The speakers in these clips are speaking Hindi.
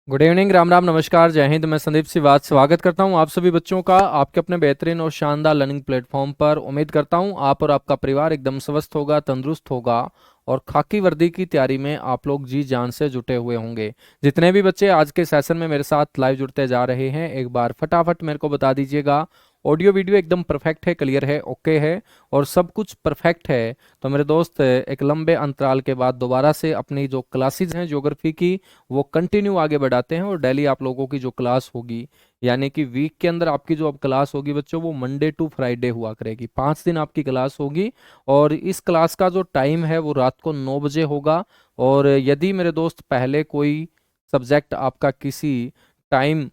गुड इवनिंग, राम राम, नमस्कार, जय हिंद। मैं संदीप सिवाज स्वागत करता हूं आप सभी बच्चों का आपके अपने बेहतरीन और शानदार लर्निंग प्लेटफॉर्म पर। उम्मीद करता हूं आप और आपका परिवार एकदम स्वस्थ होगा, तंदुरुस्त होगा और खाकी वर्दी की तैयारी में आप लोग जी जान से जुटे हुए होंगे। जितने भी बच्चे आज के सेशन में मेरे साथ लाइव जुड़ते जा रहे हैं, एक बार फटाफट मेरे को बता दीजिएगा। ऑडियो वीडियो एकदम परफेक्ट है, क्लियर है, ओके है और सब कुछ परफेक्ट है। तो मेरे दोस्त, एक लंबे अंतराल के बाद दोबारा से अपनी जो क्लासेज हैं ज्योग्राफी की, वो कंटिन्यू आगे बढ़ाते हैं। और डेली आप लोगों की जो क्लास होगी, यानी कि वीक के अंदर आपकी जो अब क्लास होगी बच्चों, वो मंडे टू फ्राइडे हुआ करेगी। 5 दिन आपकी क्लास होगी और इस क्लास का जो टाइम है वो रात को 9 बजे होगा। और यदि मेरे दोस्त पहले कोई सब्जेक्ट आपका किसी टाइम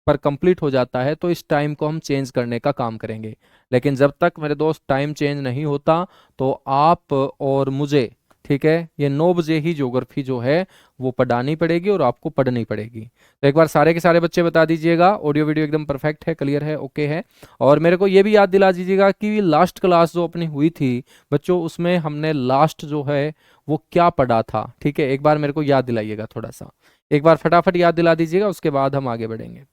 पर कंप्लीट हो जाता है तो इस टाइम को हम चेंज करने का काम करेंगे। लेकिन जब तक मेरे दोस्त टाइम चेंज नहीं होता तो आप और मुझे, ठीक है, ये 9 बजे ही ज्योग्राफी जो है वो पढ़ानी पड़ेगी और आपको पढ़नी पड़ेगी। तो एक बार सारे के सारे बच्चे बता दीजिएगा, ऑडियो वीडियो एकदम परफेक्ट है, क्लियर है, ओके है। और मेरे को ये भी याद दिला दीजिएगा कि लास्ट क्लास जो अपनी हुई थी बच्चों, उसमें हमने लास्ट जो है वो क्या पढ़ा था। ठीक है, एक बार मेरे को याद दिलाइएगा, थोड़ा सा एक बार फटाफट याद दिला दीजिएगा, उसके बाद हम आगे बढ़ेंगे।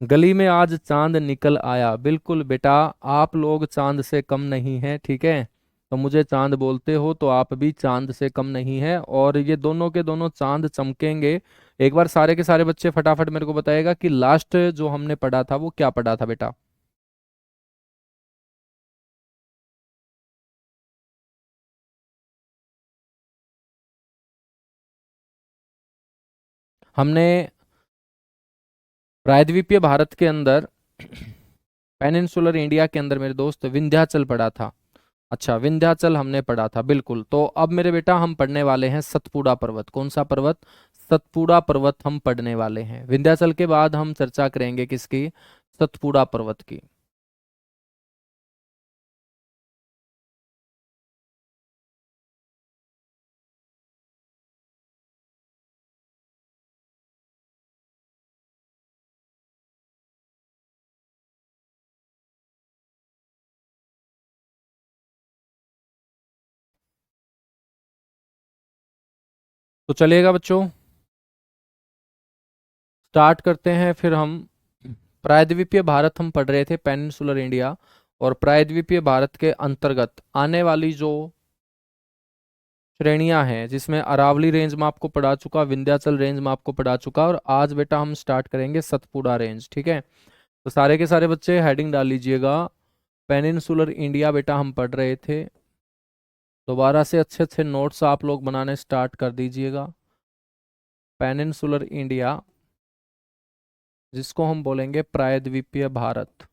गली में आज चांद निकल आया। बिल्कुल बेटा, आप लोग चांद से कम नहीं हैं, ठीक है। तो मुझे चांद बोलते हो तो आप भी चांद से कम नहीं है और ये दोनों के दोनों चांद चमकेंगे। एक बार सारे के सारे बच्चे फटाफट मेरे को बताएगा कि लास्ट जो हमने पढ़ा था वो क्या पढ़ा था बेटा। हमने प्रायद्वीपीय भारत के अंदर, पेनिनसुलर इंडिया के अंदर मेरे दोस्त विंध्याचल पढ़ा था। अच्छा, विंध्याचल हमने पढ़ा था, बिल्कुल। तो अब मेरे बेटा हम पढ़ने वाले हैं सतपुड़ा पर्वत। कौन सा पर्वत? सतपुड़ा पर्वत हम पढ़ने वाले हैं। विंध्याचल के बाद हम चर्चा करेंगे किसकी? सतपुड़ा पर्वत की। तो चलिएगा बच्चों, स्टार्ट करते हैं। फिर हम प्रायद्वीपीय भारत हम पढ़ रहे थे, पेनिनसुलर इंडिया। और प्रायद्वीपीय भारत के अंतर्गत आने वाली जो श्रेणियां हैं, जिसमें अरावली रेंज में आपको पढ़ा चुका, विंध्याचल रेंज में आपको पढ़ा चुका, और आज बेटा हम स्टार्ट करेंगे सतपुड़ा रेंज, ठीक है। तो सारे के सारे बच्चे हेडिंग डाल लीजिएगा। पेनिनसुलर इंडिया बेटा हम पढ़ रहे थे। दोबारा से अच्छे अच्छे नोट्स आप लोग बनाने स्टार्ट कर दीजिएगा। पेनिनसुलर इंडिया, जिसको हम बोलेंगे प्रायद्वीपीय भारत।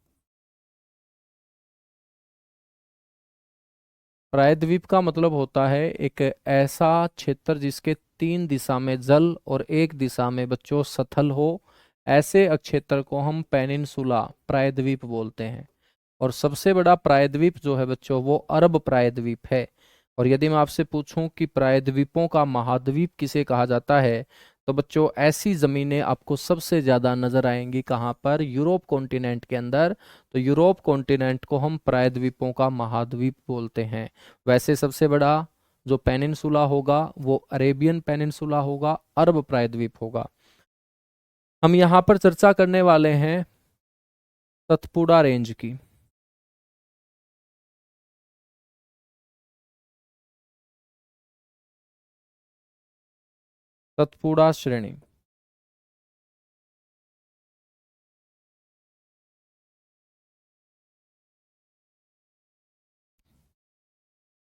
प्रायद्वीप का मतलब होता है एक ऐसा क्षेत्र जिसके 3 दिशा में जल और एक दिशा में बच्चों स्थल हो। ऐसे क्षेत्र को हम पेनिनसुला, प्रायद्वीप बोलते हैं। और सबसे बड़ा प्रायद्वीप जो है बच्चों, वो अरब प्रायद्वीप है। और यदि मैं आपसे पूछूं कि प्रायद्वीपों का महाद्वीप किसे कहा जाता है, तो बच्चों ऐसी जमीनें आपको सबसे ज्यादा नजर आएंगी कहाँ पर? यूरोप कॉन्टिनेंट के अंदर। तो यूरोप कॉन्टिनेंट को हम प्रायद्वीपों का महाद्वीप बोलते हैं। वैसे सबसे बड़ा जो पेनिनसुला होगा वो अरेबियन पेनिनसुला होगा, अरब प्रायद्वीप होगा। हम यहाँ पर चर्चा करने वाले हैं सतपुड़ा रेंज की। सतपुड़ा श्रेणी।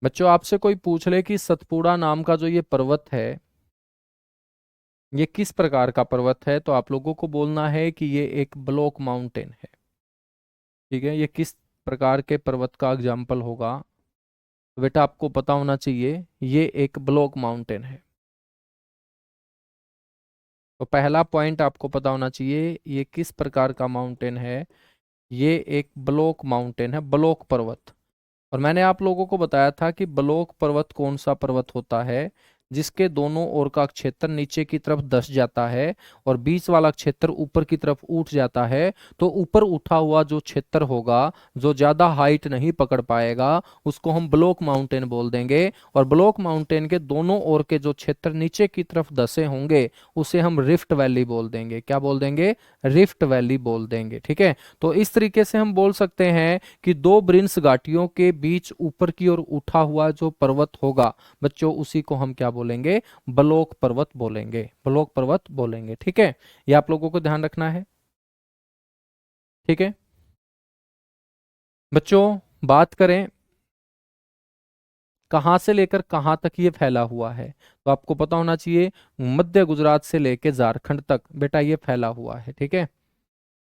बच्चों आपसे कोई पूछ ले कि सतपुड़ा नाम का जो ये पर्वत है, ये किस प्रकार का पर्वत है, तो आप लोगों को बोलना है कि ये एक ब्लॉक माउंटेन है। ठीक है, ये किस प्रकार के पर्वत का एग्जाम्पल होगा? तो बेटा आपको पता होना चाहिए, ये एक ब्लॉक माउंटेन है। तो पहला पॉइंट आपको पता होना चाहिए, ये किस प्रकार का माउंटेन है। ये एक ब्लॉक माउंटेन है, ब्लॉक पर्वत। और मैंने आप लोगों को बताया था कि ब्लॉक पर्वत कौन सा पर्वत होता है, जिसके दोनों ओर का क्षेत्र नीचे की तरफ धंस जाता है और बीच वाला क्षेत्र ऊपर की तरफ उठ जाता है, तो ऊपर उठा हुआ जो क्षेत्र होगा, जो ज्यादा हाइट नहीं पकड़ पाएगा, उसको हम ब्लॉक माउंटेन बोल देंगे। और ब्लॉक माउंटेन के दोनों ओर के जो क्षेत्र नीचे की तरफ धंसे होंगे, उसे हम रिफ्ट वैली बोल देंगे। क्या बोल देंगे? रिफ्ट वैली बोल देंगे। ठीक है, तो इस तरीके से हम बोल सकते हैं कि दो ब्रिन्स घाटियों के बीच ऊपर की ओर उठा हुआ जो पर्वत होगा बच्चों, उसी को हम क्या बोलेंगे? ब्लॉक पर्वत बोलेंगे। ब्लॉक पर्वत बोलेंगे। ठीक है, ये आप लोगों को ध्यान रखना है। ठीक है बच्चों, बात करें कहां से लेकर कहां तक ये फैला हुआ है, तो आपको पता होना चाहिए मध्य गुजरात से लेकर झारखंड तक बेटा ये फैला हुआ है। ठीक है,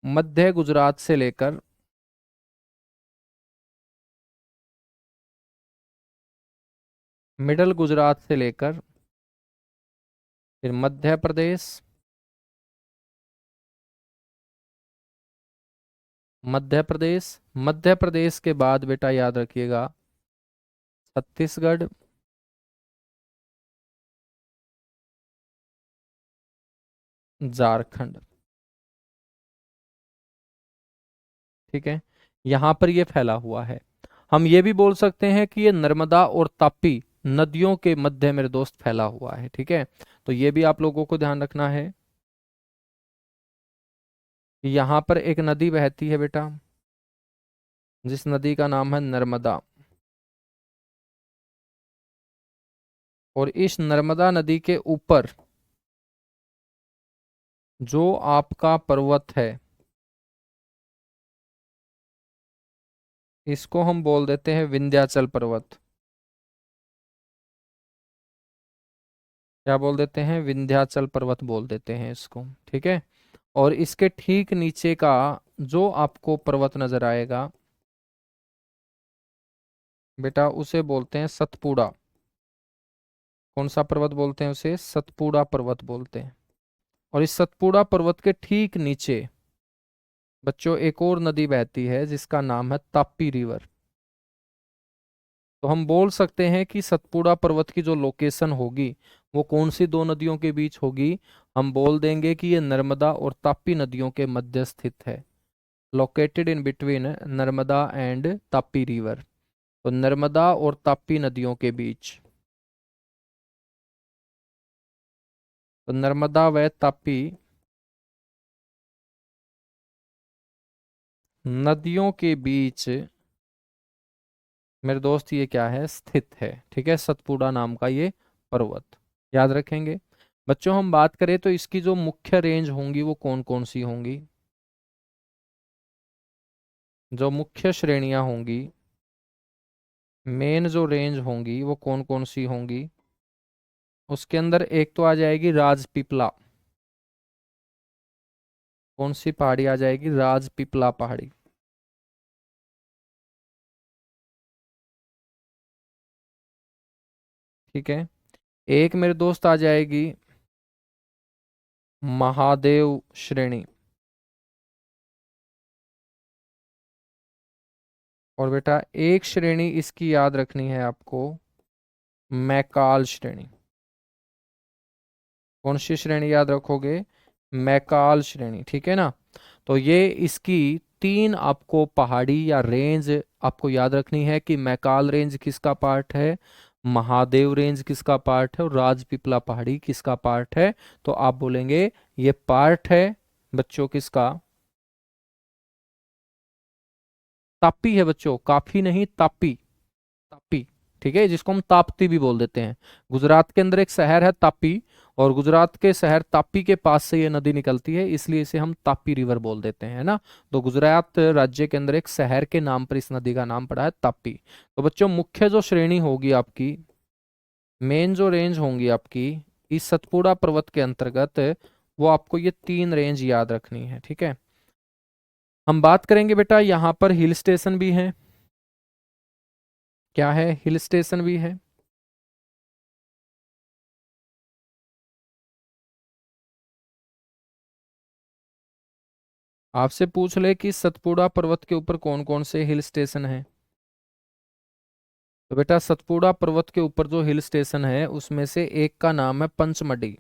मध्य गुजरात से लेकर मिडल गुजरात से लेकर फिर मध्य प्रदेश, मध्य प्रदेश, मध्य प्रदेश के बाद बेटा याद रखिएगा छत्तीसगढ़, झारखंड। ठीक है, यहां पर ये फैला हुआ है। हम ये भी बोल सकते हैं कि ये नर्मदा और तापी नदियों के मध्य मेरे दोस्त फैला हुआ है। ठीक है, तो ये भी आप लोगों को ध्यान रखना है कि यहां पर एक नदी बहती है बेटा, जिस नदी का नाम है नर्मदा। और इस नर्मदा नदी के ऊपर जो आपका पर्वत है, इसको हम बोल देते हैं विंध्याचल पर्वत। क्या बोल देते हैं? विंध्याचल पर्वत बोल देते हैं इसको। ठीक है, और इसके ठीक नीचे का जो आपको पर्वत नजर आएगा बेटा, उसे बोलते हैं सतपुड़ा। कौन सा पर्वत बोलते हैं उसे? सतपुड़ा पर्वत बोलते हैं। और इस सतपुड़ा पर्वत के ठीक नीचे बच्चों एक और नदी बहती है जिसका नाम है ताप्ती रिवर। तो हम बोल सकते हैं कि सतपुड़ा पर्वत की जो लोकेशन होगी वो कौन सी दो नदियों के बीच होगी? हम बोल देंगे कि ये नर्मदा और ताप्ती नदियों के मध्य स्थित है। Located in between Narmada and Tapti river. तो नर्मदा और ताप्ती नदियों के बीच, तो नर्मदा व ताप्ती नदियों के बीच मेरे दोस्त ये क्या है? स्थित है। ठीक है, सतपुड़ा नाम का ये पर्वत, याद रखेंगे। बच्चों हम बात करें तो इसकी जो मुख्य रेंज होंगी वो कौन कौन सी होंगी? जो मुख्य श्रेणियां होंगी, मेन जो रेंज होंगी वो कौन कौन सी होंगी? उसके अंदर एक तो आ जाएगी राजपीपला। कौन सी पहाड़ी आ जाएगी? राजपीपला पहाड़ी। ठीक है, एक मेरे दोस्त आ जाएगी महादेव श्रेणी। और बेटा एक श्रेणी इसकी याद रखनी है आपको, मैकाल श्रेणी। कौन सी श्रेणी याद रखोगे? मैकाल श्रेणी। ठीक है ना, तो ये इसकी तीन आपको पहाड़ी या रेंज आपको याद रखनी है कि मैकाल रेंज किसका पार्ट है, महादेव रेंज किसका पार्ट है, और राजपीपला पहाड़ी किसका पार्ट है। तो आप बोलेंगे ये पार्ट है बच्चों किसका? तापी है बच्चों, काफी नहीं, तापी। तापी। ठीक है, जिसको हम ताप्ती भी बोल देते हैं। गुजरात के अंदर एक शहर है तापी, और गुजरात के शहर तापी के पास से ये नदी निकलती है, इसलिए इसे हम तापी रिवर बोल देते हैं, है ना। तो गुजरात राज्य के अंदर एक शहर के नाम पर इस नदी का नाम पड़ा है तापी। तो बच्चों मुख्य जो श्रेणी होगी आपकी, मेन जो रेंज होंगी आपकी इस सतपुड़ा पर्वत के अंतर्गत, वो आपको ये तीन रेंज याद रखनी है। ठीक है, हम बात करेंगे बेटा यहाँ पर हिल स्टेशन भी है। क्या है? हिल स्टेशन भी है। आपसे पूछ ले कि सतपुड़ा पर्वत के ऊपर कौन कौन से हिल स्टेशन हैं, तो बेटा सतपुड़ा पर्वत के ऊपर जो हिल स्टेशन है उसमें से एक का नाम है पंचमढ़ी।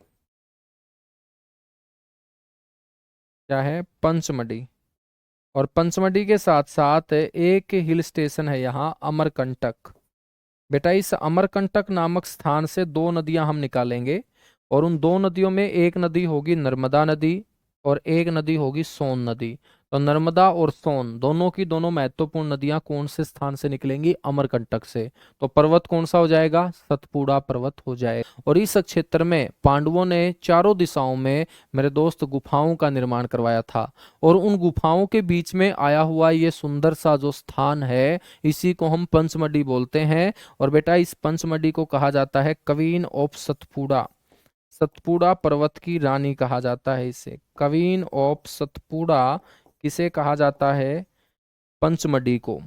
क्या है? पंचमढ़ी। और पंचमढ़ी के साथ साथ एक हिल स्टेशन है यहाँ अमरकंटक। बेटा इस अमरकंटक नामक स्थान से दो नदियां हम निकालेंगे, और उन दो नदियों में एक नदी होगी नर्मदा नदी और एक नदी होगी सोन नदी। तो नर्मदा और सोन दोनों की दोनों महत्वपूर्ण नदियां कौन से स्थान से निकलेंगी? अमरकंटक से। तो पर्वत कौन सा हो जाएगा? सतपुड़ा पर्वत हो जाएगा। और इस क्षेत्र में पांडवों ने चारों दिशाओं में मेरे दोस्त गुफाओं का निर्माण करवाया था, और उन गुफाओं के बीच में आया हुआ ये सुंदर सा जो स्थान है, इसी को हम पंचमढ़ी बोलते हैं। और बेटा इस पंचमढ़ी को कहा जाता है क्वीन ऑफ सतपुड़ा। सतपुड़ा पर्वत की रानी कहा जाता है इसे, क्वीन ऑफ सतपुड़ा। किसे कहा जाता है? पंचमढ़ी को।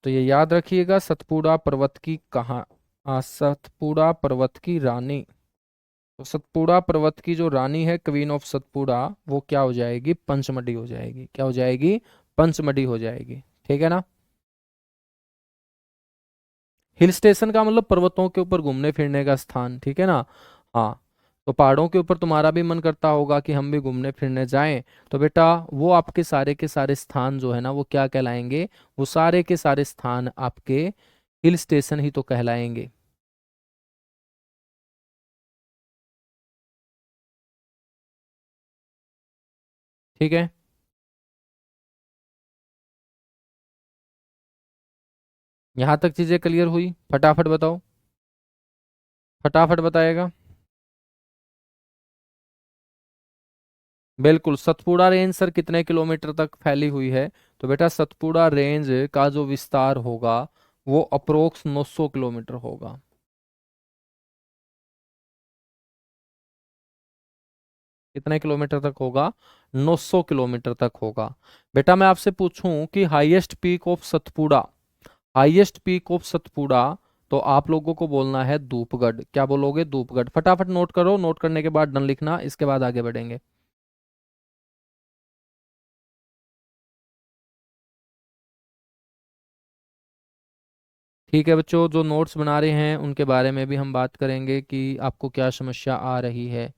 तो ये याद रखिएगा, सतपुड़ा पर्वत की कहा सतपुड़ा पर्वत की रानी। तो सतपुड़ा पर्वत की जो रानी है क्वीन ऑफ सतपुड़ा, वो क्या हो जाएगी? पंचमढ़ी हो जाएगी। क्या हो जाएगी? पंचमढ़ी हो जाएगी। ठीक है ना? हिल स्टेशन का मतलब पर्वतों के ऊपर घूमने फिरने का स्थान। ठीक है ना? हाँ। तो पहाड़ों के ऊपर तुम्हारा भी मन करता होगा कि हम भी घूमने फिरने जाएं, तो बेटा वो आपके सारे के सारे स्थान जो है ना, वो क्या कहलाएंगे? वो सारे के सारे स्थान आपके हिल स्टेशन ही तो कहलाएंगे। ठीक है। यहां तक चीजें क्लियर हुई? फटाफट बताओ। फटाफट बताएगा। बिल्कुल। सतपुड़ा रेंज सर कितने किलोमीटर तक फैली हुई है? तो बेटा सतपुड़ा रेंज का जो विस्तार होगा वो अप्रोक्स 900 किलोमीटर होगा। कितने किलोमीटर तक होगा? 900 किलोमीटर तक होगा। बेटा मैं आपसे पूछूं कि highest peak of Satpura, highest peak of Satpura, तो आप लोगों को बोलना है धूपगढ़। क्या बोलोगे? धूपगढ़। फटाफट नोट करो, नोट करने के बाद डन लिखना, इसके बाद आगे बढ़ेंगे। ठीक है बच्चों, जो नोट्स बना रहे हैं उनके बारे में भी हम बात करेंगे कि आपको क्या समस्या आ रही है।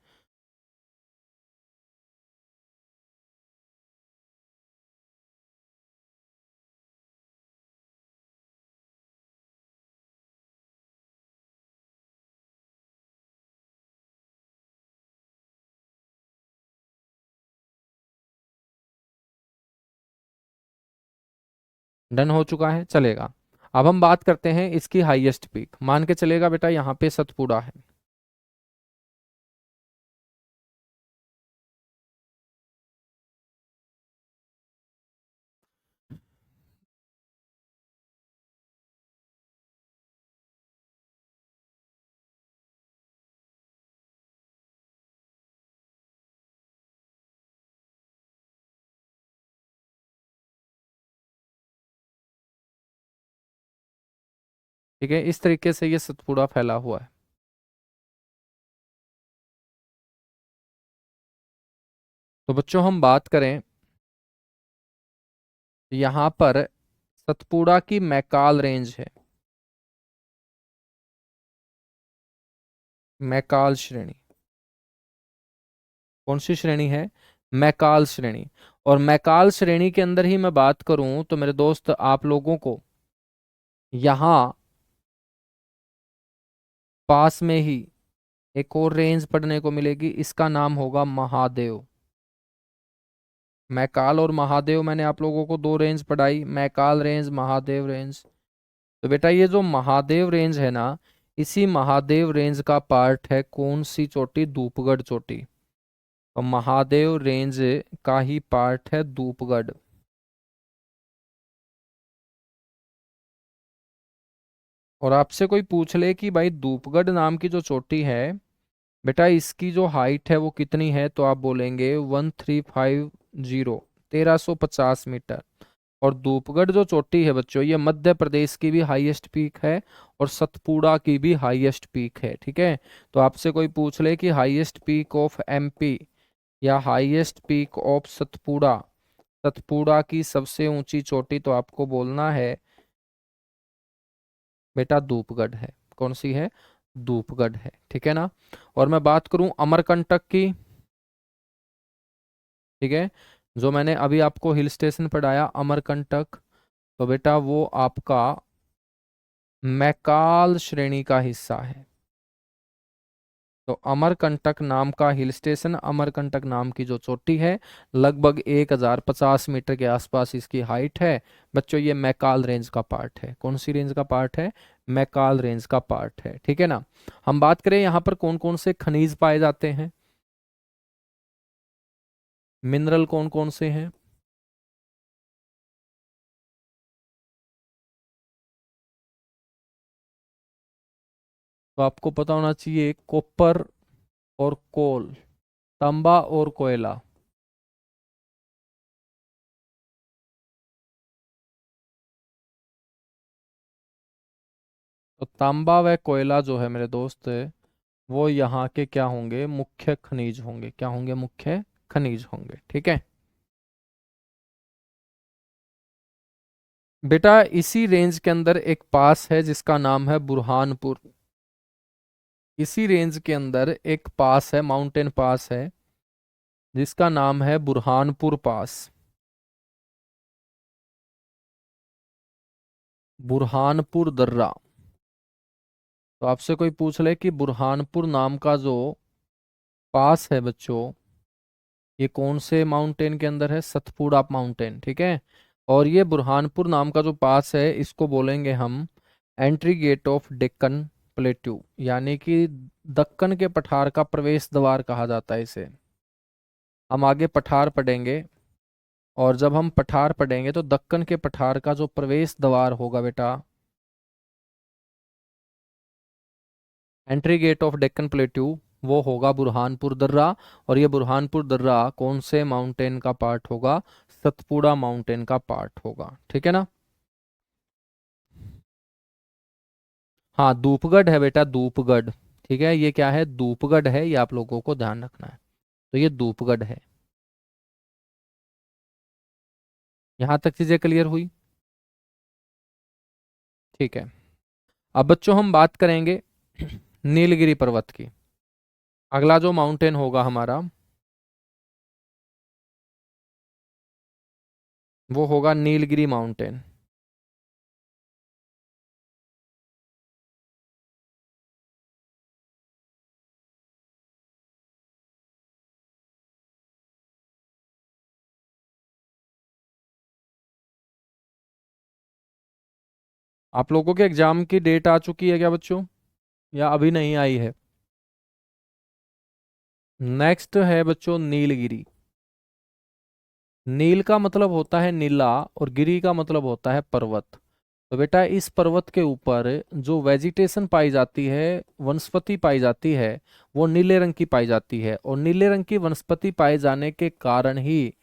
डन हो चुका है, चलेगा। अब हम बात करते हैं इसकी हाईएस्ट पीक। मान के चलेगा बेटा यहाँ पे सतपुड़ा है। ठीक है, इस तरीके से ये सतपुड़ा फैला हुआ है। तो बच्चों हम बात करें, यहाँ पर सतपुड़ा की मैकाल रेंज है। मैकाल श्रेणी। कौन सी श्रेणी है? मैकाल श्रेणी। और मैकाल श्रेणी के अंदर ही मैं बात करूं तो मेरे दोस्त आप लोगों को यहाँ पास में ही एक और रेंज पढ़ने को मिलेगी, इसका नाम होगा महादेव। मैकाल और महादेव, मैंने आप लोगों को दो रेंज पढ़ाई, मैकाल रेंज, महादेव रेंज। तो बेटा ये जो महादेव रेंज है ना, इसी महादेव रेंज का पार्ट है कौन सी चोटी? धूपगढ़ चोटी। और महादेव रेंज का ही पार्ट है धूपगढ़। और आपसे कोई पूछ ले कि भाई धूपगढ़ नाम की जो चोटी है, बेटा इसकी जो हाइट है वो कितनी है, तो आप बोलेंगे 1350, 1350 मीटर। और धूपगढ़ जो चोटी है बच्चों, ये मध्य प्रदेश की भी हाईएस्ट पीक है और सतपुड़ा की भी हाईएस्ट पीक है। ठीक है? तो आपसे कोई पूछ ले कि हाईएस्ट पीक ऑफ एमपी या highest peak of Satpura, Satpura की सबसे ऊंची चोटी, तो आपको बोलना है बेटा धूपगढ़ है। कौन सी है? धूपगढ़ है, ठीक है ना। और मैं बात करूं अमरकंटक की, ठीक है, जो मैंने अभी आपको हिल स्टेशन पढ़ाया अमरकंटक, तो बेटा वो आपका मैकाल श्रेणी का हिस्सा है। तो अमरकंटक नाम का हिल स्टेशन, अमरकंटक नाम की जो चोटी है, लगभग 1050 मीटर के आसपास इसकी हाइट है। बच्चों ये मैकाल रेंज का पार्ट है। कौन सी रेंज का पार्ट है? मैकाल रेंज का पार्ट है, ठीक है ना। हम बात करें यहाँ पर कौन कौन से खनिज पाए जाते हैं, मिनरल कौन कौन से हैं? तो आपको पता होना चाहिए, कॉपर और कोल, तांबा और कोयला। तो तांबा व कोयला जो है मेरे दोस्त, वो यहाँ के क्या होंगे? मुख्य खनिज होंगे। क्या होंगे? मुख्य खनिज होंगे, ठीक है। बेटा इसी रेंज के अंदर एक पास है जिसका नाम है बुरहानपुर। इसी रेंज के अंदर एक पास है, माउंटेन पास है, जिसका नाम है बुरहानपुर पास। बुरहानपुर दर्रा। तो आपसे कोई पूछ ले कि बुरहानपुर नाम का जो पास है बच्चों, ये कौन से माउंटेन के अंदर है? सतपुड़ा माउंटेन, ठीक है। और ये बुरहानपुर नाम का जो पास है, इसको बोलेंगे हम entry gate of Deccan plateau, यानी कि दक्कन के पठार का प्रवेश द्वार कहा जाता है इसे। हम आगे पठार पढ़ेंगे, और जब हम पठार पढ़ेंगे तो दक्कन के पठार का जो प्रवेश द्वार होगा बेटा, entry gate of Deccan plateau, वो होगा बुरहानपुर दर्रा। और ये बुरहानपुर दर्रा कौन से माउंटेन का पार्ट होगा? सतपुड़ा माउंटेन का पार्ट होगा, ठीक है ना। हाँ धूपगढ़ है बेटा, धूपगढ़, ठीक है। ये क्या है? धूपगढ़ है, ये आप लोगों को ध्यान रखना है। तो ये धूपगढ़ है। यहां तक चीजें क्लियर हुई? ठीक है। अब बच्चों हम बात करेंगे नीलगिरी पर्वत की। अगला जो माउंटेन होगा हमारा, वो होगा नीलगिरी माउंटेन। आप लोगों के एग्जाम की डेट आ चुकी है क्या बच्चों, या अभी नहीं आई है? नेक्स्ट है बच्चों नीलगिरी। नील का मतलब होता है नीला, और गिरी का मतलब होता है पर्वत। तो बेटा इस पर्वत के ऊपर जो वेजिटेशन पाई जाती है, वनस्पति पाई जाती है, वो नीले रंग की पाई जाती है। और नीले रंग की वनस्पति पाए जाने के कारण ही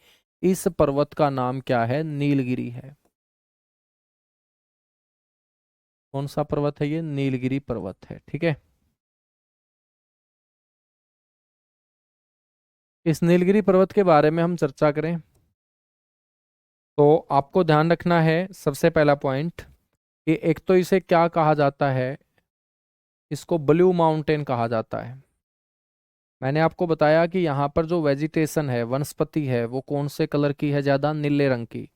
इस पर्वत का नाम क्या है? नीलगिरी है। कौन सा पर्वत है ये? नीलगिरी पर्वत है, ठीक है। इस नीलगिरी पर्वत के बारे में हम चर्चा करें, तो आपको ध्यान रखना है सबसे पहला पॉइंट, कि एक तो इसे क्या कहा जाता है? इसको ब्लू माउंटेन कहा जाता है। मैंने आपको बताया कि यहाँ पर जो वेजिटेशन है, वनस्पति है, वो कौन से कलर की है? ज्यादा नीले रंग की।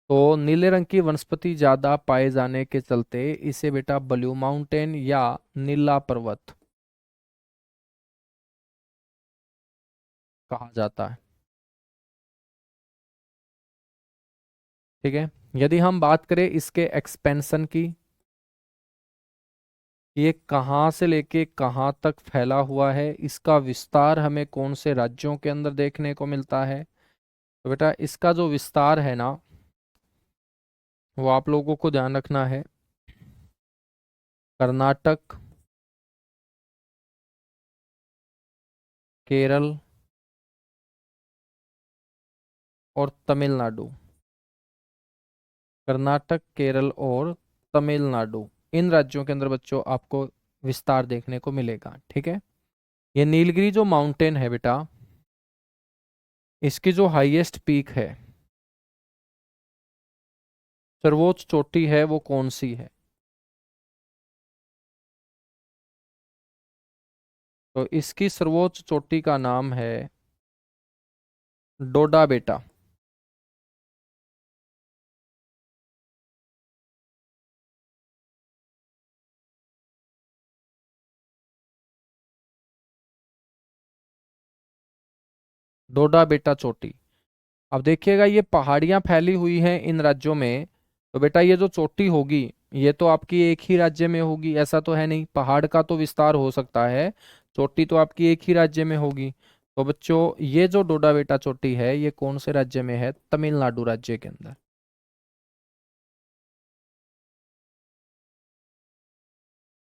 तो नीले रंग की वनस्पति ज्यादा पाए जाने के चलते इसे बेटा ब्लू माउंटेन या नीला पर्वत कहा जाता है, ठीक है। यदि हम बात करें इसके एक्सपेंशन की, ये कहाँ से लेके कहाँ तक फैला हुआ है, इसका विस्तार हमें कौन से राज्यों के अंदर देखने को मिलता है, तो बेटा इसका जो विस्तार है ना, वो आप लोगों को ध्यान रखना है। कर्नाटक, केरल और तमिलनाडु। कर्नाटक, केरल और तमिलनाडु, इन राज्यों के अंदर बच्चों आपको विस्तार देखने को मिलेगा, ठीक है। ये नीलगिरी जो माउंटेन है बेटा, इसकी जो हाईएस्ट पीक है, सर्वोच्च चोटी है, वो कौन सी है? तो इसकी सर्वोच्च चोटी का नाम है डोडा बेटा। डोडा बेटा चोटी। अब देखिएगा ये पहाड़ियां फैली हुई हैं इन राज्यों में। तो बेटा ये जो चोटी होगी ये तो आपकी एक ही राज्य में होगी, ऐसा तो है नहीं, पहाड़ का तो विस्तार हो सकता है, चोटी तो आपकी एक ही राज्य में होगी। तो बच्चों ये जो डोडा बेटा चोटी है ये कौन से राज्य में है? तमिलनाडु राज्य के अंदर।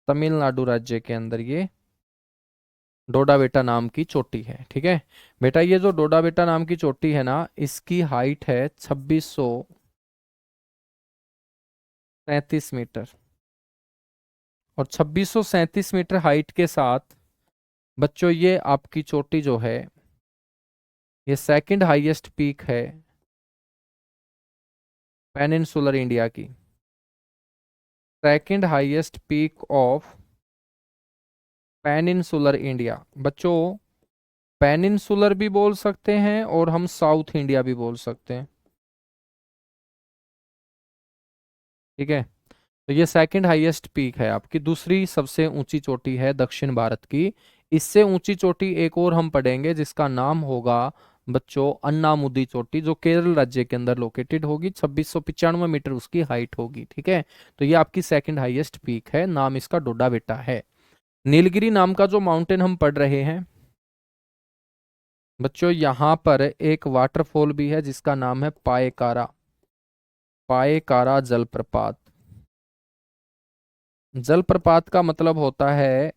तमिलनाडु राज्य के अंदर ये डोडा बेटा नाम की चोटी है। ठीक है बेटा, ये जो डोडा बेटा नाम की चोटी है ना, इसकी हाइट है 2637 मीटर। और 2637 मीटर हाइट के साथ बच्चों ये आपकी चोटी जो है ये सेकंड हाईएस्ट पीक है पेनिनसुलर इंडिया की। Second highest peak of peninsular India. बच्चों पेनिनसुलर भी बोल सकते हैं और हम साउथ इंडिया भी बोल सकते हैं। ठीक है, तो ये सेकंड हाईएस्ट पीक है आपकी, दूसरी सबसे ऊंची चोटी है दक्षिण भारत की। इससे ऊंची चोटी एक और हम पढ़ेंगे जिसका नाम होगा बच्चों अन्नामुदी चोटी, जो केरल राज्य के अंदर लोकेटेड होगी। 2695 मीटर उसकी हाइट होगी। ठीक है, तो ये आपकी सेकंड हाईएस्ट पीक है, नाम इसका डोडा बेटा है। नीलगिरी नाम का जो माउंटेन हम पढ़ रहे हैं बच्चों, यहां पर एक वाटरफॉल भी है जिसका नाम है पाएकारा। पाएकारा जलप्रपात। जलप्रपात का मतलब होता है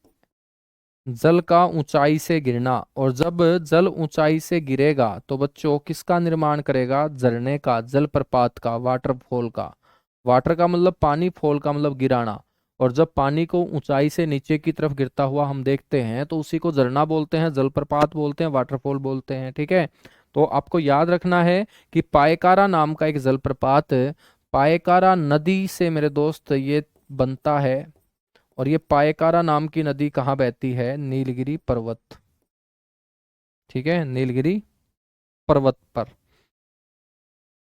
जल का ऊंचाई से गिरना, और जब जल ऊंचाई से गिरेगा तो बच्चों किसका निर्माण करेगा? झरने का, जलप्रपात का, वाटरफॉल का। वाटर का मतलब पानी, फॉल का मतलब गिराना। और जब पानी को ऊंचाई से नीचे की तरफ गिरता हुआ हम देखते हैं तो उसी को झरना बोलते हैं, जलप्रपात बोलते हैं, वाटरफॉल बोलते हैं। ठीक है, तो आपको याद रखना है कि पायकारा नाम का एक जलप्रपात पायकारा नदी से मेरे दोस्त ये बनता है। और ये पायकारा नाम की नदी कहाँ बहती है? नीलगिरी पर्वत। ठीक है, नीलगिरी पर्वत पर।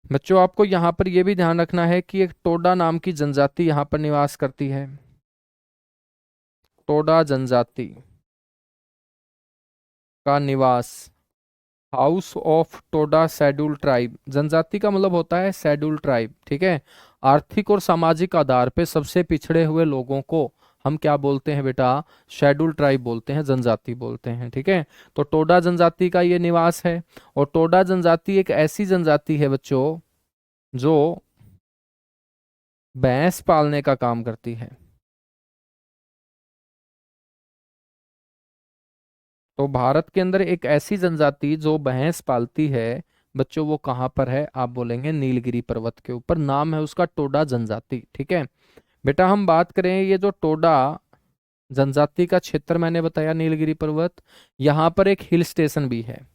बच्चों आपको यहाँ पर यह भी ध्यान रखना है कि एक टोडा नाम की जनजाति यहाँ पर निवास करती है। टोडा जनजाति का निवास, house of Toda schedule tribe. जनजाति का मतलब होता है शेड्यूल ट्राइब। ठीक है, आर्थिक और सामाजिक आधार पे सबसे पिछड़े हुए लोगों को हम क्या बोलते हैं बेटा? शेड्यूल ट्राइब बोलते हैं, जनजाति बोलते हैं। ठीक है, तो टोडा जनजाति का ये निवास है। और टोडा जनजाति एक ऐसी जनजाति है बच्चों जो भैंस पालने का काम करती है। तो भारत के अंदर एक ऐसी जनजाति जो भैंस पालती है बच्चों, वो कहाँ पर है? आप बोलेंगे नीलगिरी पर्वत के ऊपर, नाम है उसका टोडा जनजाति। ठीक है बेटा, हम बात करें ये जो टोडा जनजाति का क्षेत्र मैंने बताया नीलगिरी पर्वत, यहाँ पर एक हिल स्टेशन भी है।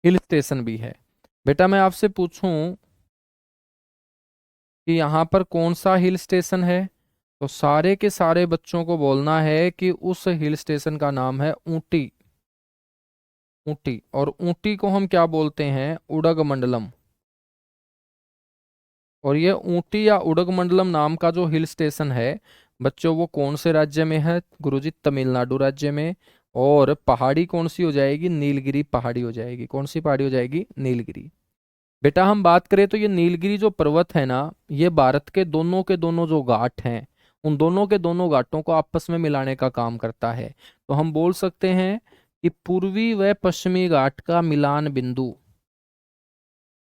हिल स्टेशन भी है। बेटा मैं आपसे पूछूं कि यहाँ पर कौन सा हिल स्टेशन है, तो सारे के सारे बच्चों को बोलना है कि उस हिल स्टेशन का नाम है ऊटी। ऊटी, और ऊटी को हम क्या बोलते हैं? उडगमंडलम। और ये ऊटी या उडगमंडलम नाम का जो हिल स्टेशन है बच्चों, वो कौन से राज्य में है? गुरुजी तमिलनाडु राज्य में। और पहाड़ी कौन सी हो जाएगी? नीलगिरी पहाड़ी हो जाएगी। कौन सी पहाड़ी हो जाएगी? नीलगिरी। बेटा हम बात करें तो ये नीलगिरी जो पर्वत है ना, ये भारत के दोनों जो घाट हैं उन दोनों के दोनों घाटों को आपस में मिलाने का काम करता है। तो हम बोल सकते हैं कि पूर्वी व पश्चिमी घाट का मिलान बिंदु,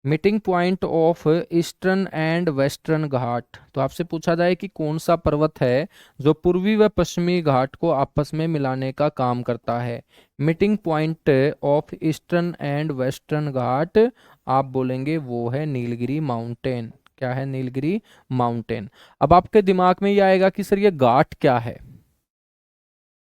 meeting point of eastern and western Ghat. तो आपसे पूछा जाए कि कौन सा पर्वत है जो पूर्वी व पश्चिमी घाट को आपस में मिलाने का काम करता है? Meeting point of eastern and western Ghat, आप बोलेंगे वो है नीलगिरी माउंटेन। क्या है? नीलगिरी माउंटेन। अब आपके दिमाग में ये आएगा कि सर ये घाट क्या है।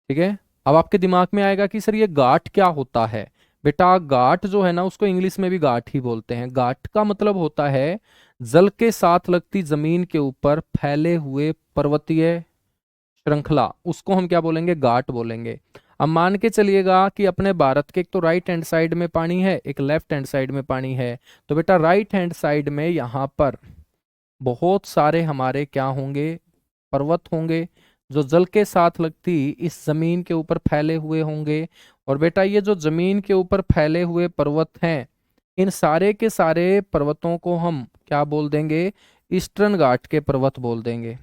ठीक है, अब आपके दिमाग में आएगा कि सर ये घाट क्या होता है। बेटा घाट जो है ना उसको इंग्लिश में भी घाट ही बोलते हैं। घाट का मतलब होता है जल के साथ लगती जमीन के ऊपर फैले हुए पर्वतीय श्रृंखला, उसको हम क्या बोलेंगे, घाट बोलेंगे। अब मान के चलिएगा कि अपने भारत के एक तो राइट हैंड साइड में पानी है, एक लेफ्ट हैंड साइड में पानी है। तो बेटा राइट हैंड साइड में यहाँ पर बहुत सारे हमारे क्या होंगे, पर्वत होंगे, जो जल के साथ लगती इस जमीन के ऊपर फैले हुए होंगे। और बेटा ये जो जमीन के ऊपर फैले हुए पर्वत हैं, इन सारे के सारे पर्वतों को हम क्या बोल देंगे, ईस्टर्न घाट के पर्वत बोल देंगे।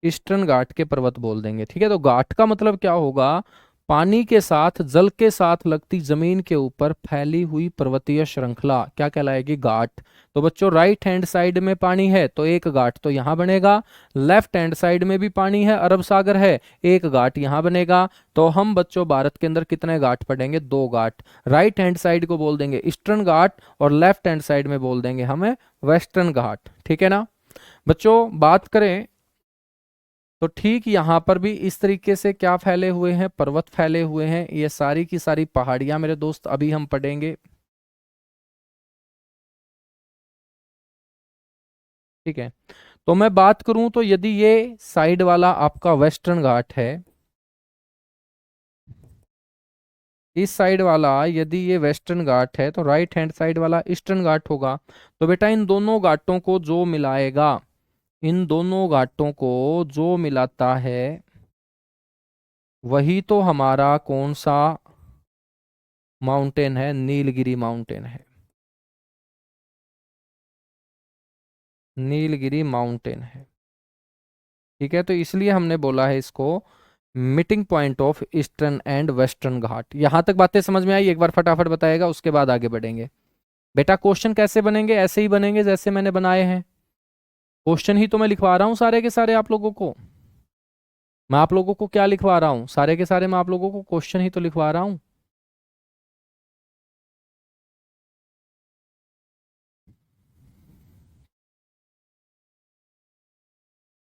ईस्टर्न घाट के पर्वत बोल देंगे। ठीक है, तो घाट का मतलब क्या होगा, पानी के साथ जल के साथ लगती जमीन के ऊपर फैली हुई पर्वतीय श्रृंखला क्या कहलाएगी, घाट। तो बच्चों राइट हैंड साइड में पानी है तो एक घाट तो यहां बनेगा, लेफ्ट हैंड साइड में भी पानी है, अरब सागर है, एक घाट यहां बनेगा। तो हम बच्चों भारत के अंदर कितने घाट पढ़ेंगे, दो घाट। राइट हैंड साइड को बोल देंगे ईस्टर्न घाट और लेफ्ट हैंड साइड में बोल देंगे हमें वेस्टर्न घाट। ठीक है ना बच्चों। बात करें तो ठीक यहां पर भी इस तरीके से क्या फैले हुए हैं, पर्वत फैले हुए हैं, ये सारी की सारी पहाड़ियां मेरे दोस्त अभी हम पढ़ेंगे। ठीक है, तो मैं बात करूं तो यदि ये साइड वाला आपका वेस्टर्न घाट है, इस साइड वाला यदि ये वेस्टर्न घाट है तो राइट हैंड साइड वाला ईस्टर्न घाट होगा। तो बेटा इन दोनों घाटों को जो मिलाएगा, इन दोनों घाटों को जो मिलाता है वही तो हमारा कौन सा माउंटेन है, नीलगिरी माउंटेन है। नीलगिरी माउंटेन है। ठीक है, तो इसलिए हमने बोला है इसको meeting point of eastern and western Ghat. यहां तक बातें समझ में आई, एक बार फटाफट बताएगा, उसके बाद आगे बढ़ेंगे। बेटा क्वेश्चन कैसे बनेंगे, ऐसे ही बनेंगे जैसे मैंने बनाए हैं। क्वेश्चन ही तो मैं लिखवा रहा हूं सारे के सारे आप लोगों को। मैं आप लोगों को क्या लिखवा रहा हूं, सारे के सारे मैं आप लोगों को क्वेश्चन ही तो लिखवा रहा हूं।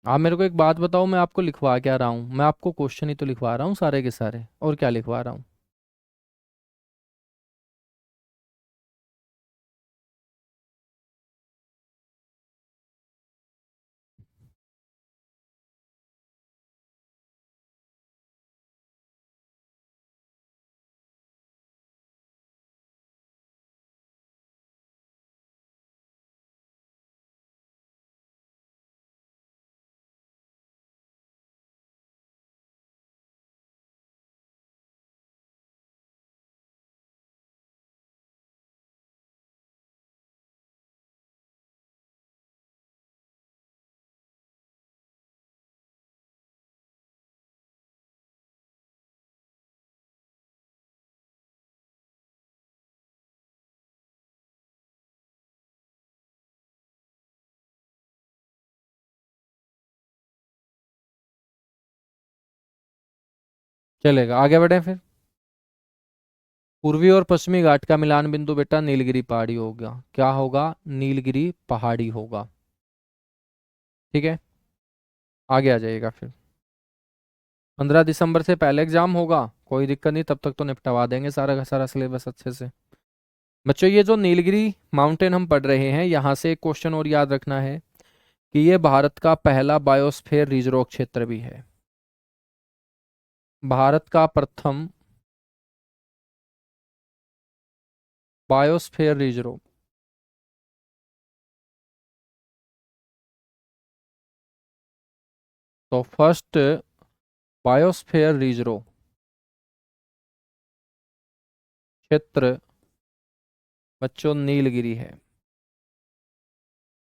आप मेरे को एक बात बताओ, मैं आपको लिखवा क्या रहा हूं, मैं आपको क्वेश्चन ही तो लिखवा रहा हूं सारे के सारे, और क्या लिखवा रहा हूं। चलेगा, आगे बढ़े फिर। पूर्वी और पश्चिमी घाट का मिलान बिंदु बेटा नीलगिरी पहाड़ी होगा। क्या होगा, नीलगिरी पहाड़ी होगा। ठीक है, आगे आ जाइएगा फिर। 15 दिसंबर से पहले एग्जाम होगा, कोई दिक्कत नहीं, तब तक तो निपटवा देंगे सारा का सारा सिलेबस अच्छे से। बच्चों ये जो नीलगिरी माउंटेन हम पढ़ रहे हैं, यहाँ से एक क्वेश्चन और याद रखना है कि ये भारत का पहला बायोस्फीयर रिजर्व क्षेत्र भी है। भारत का प्रथम बायोस्फीयर रिजर्व। तो फर्स्ट बायोस्फीयर रिजर्व क्षेत्र बच्चों नीलगिरी है,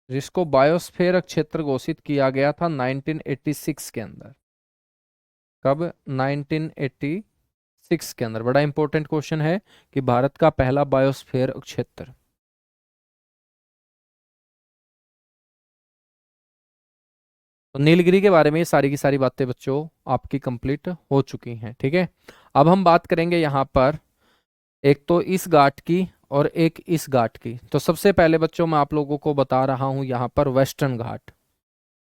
जिसको बायोस्फीयर क्षेत्र घोषित किया गया था 1986 के अंदर। कब, 1986 के अंदर। बड़ा इंपॉर्टेंट क्वेश्चन है कि भारत का पहला बायोस्फीयर क्षेत्र। तो नीलगिरी के बारे में ये सारी की सारी बातें बच्चों आपकी कंप्लीट हो चुकी हैं। ठीक है, अब हम बात करेंगे यहाँ पर एक तो इस घाट की और एक इस घाट की। तो सबसे पहले बच्चों मैं आप लोगों को बता रहा हूँ यहाँ पर वेस्टर्न घाट।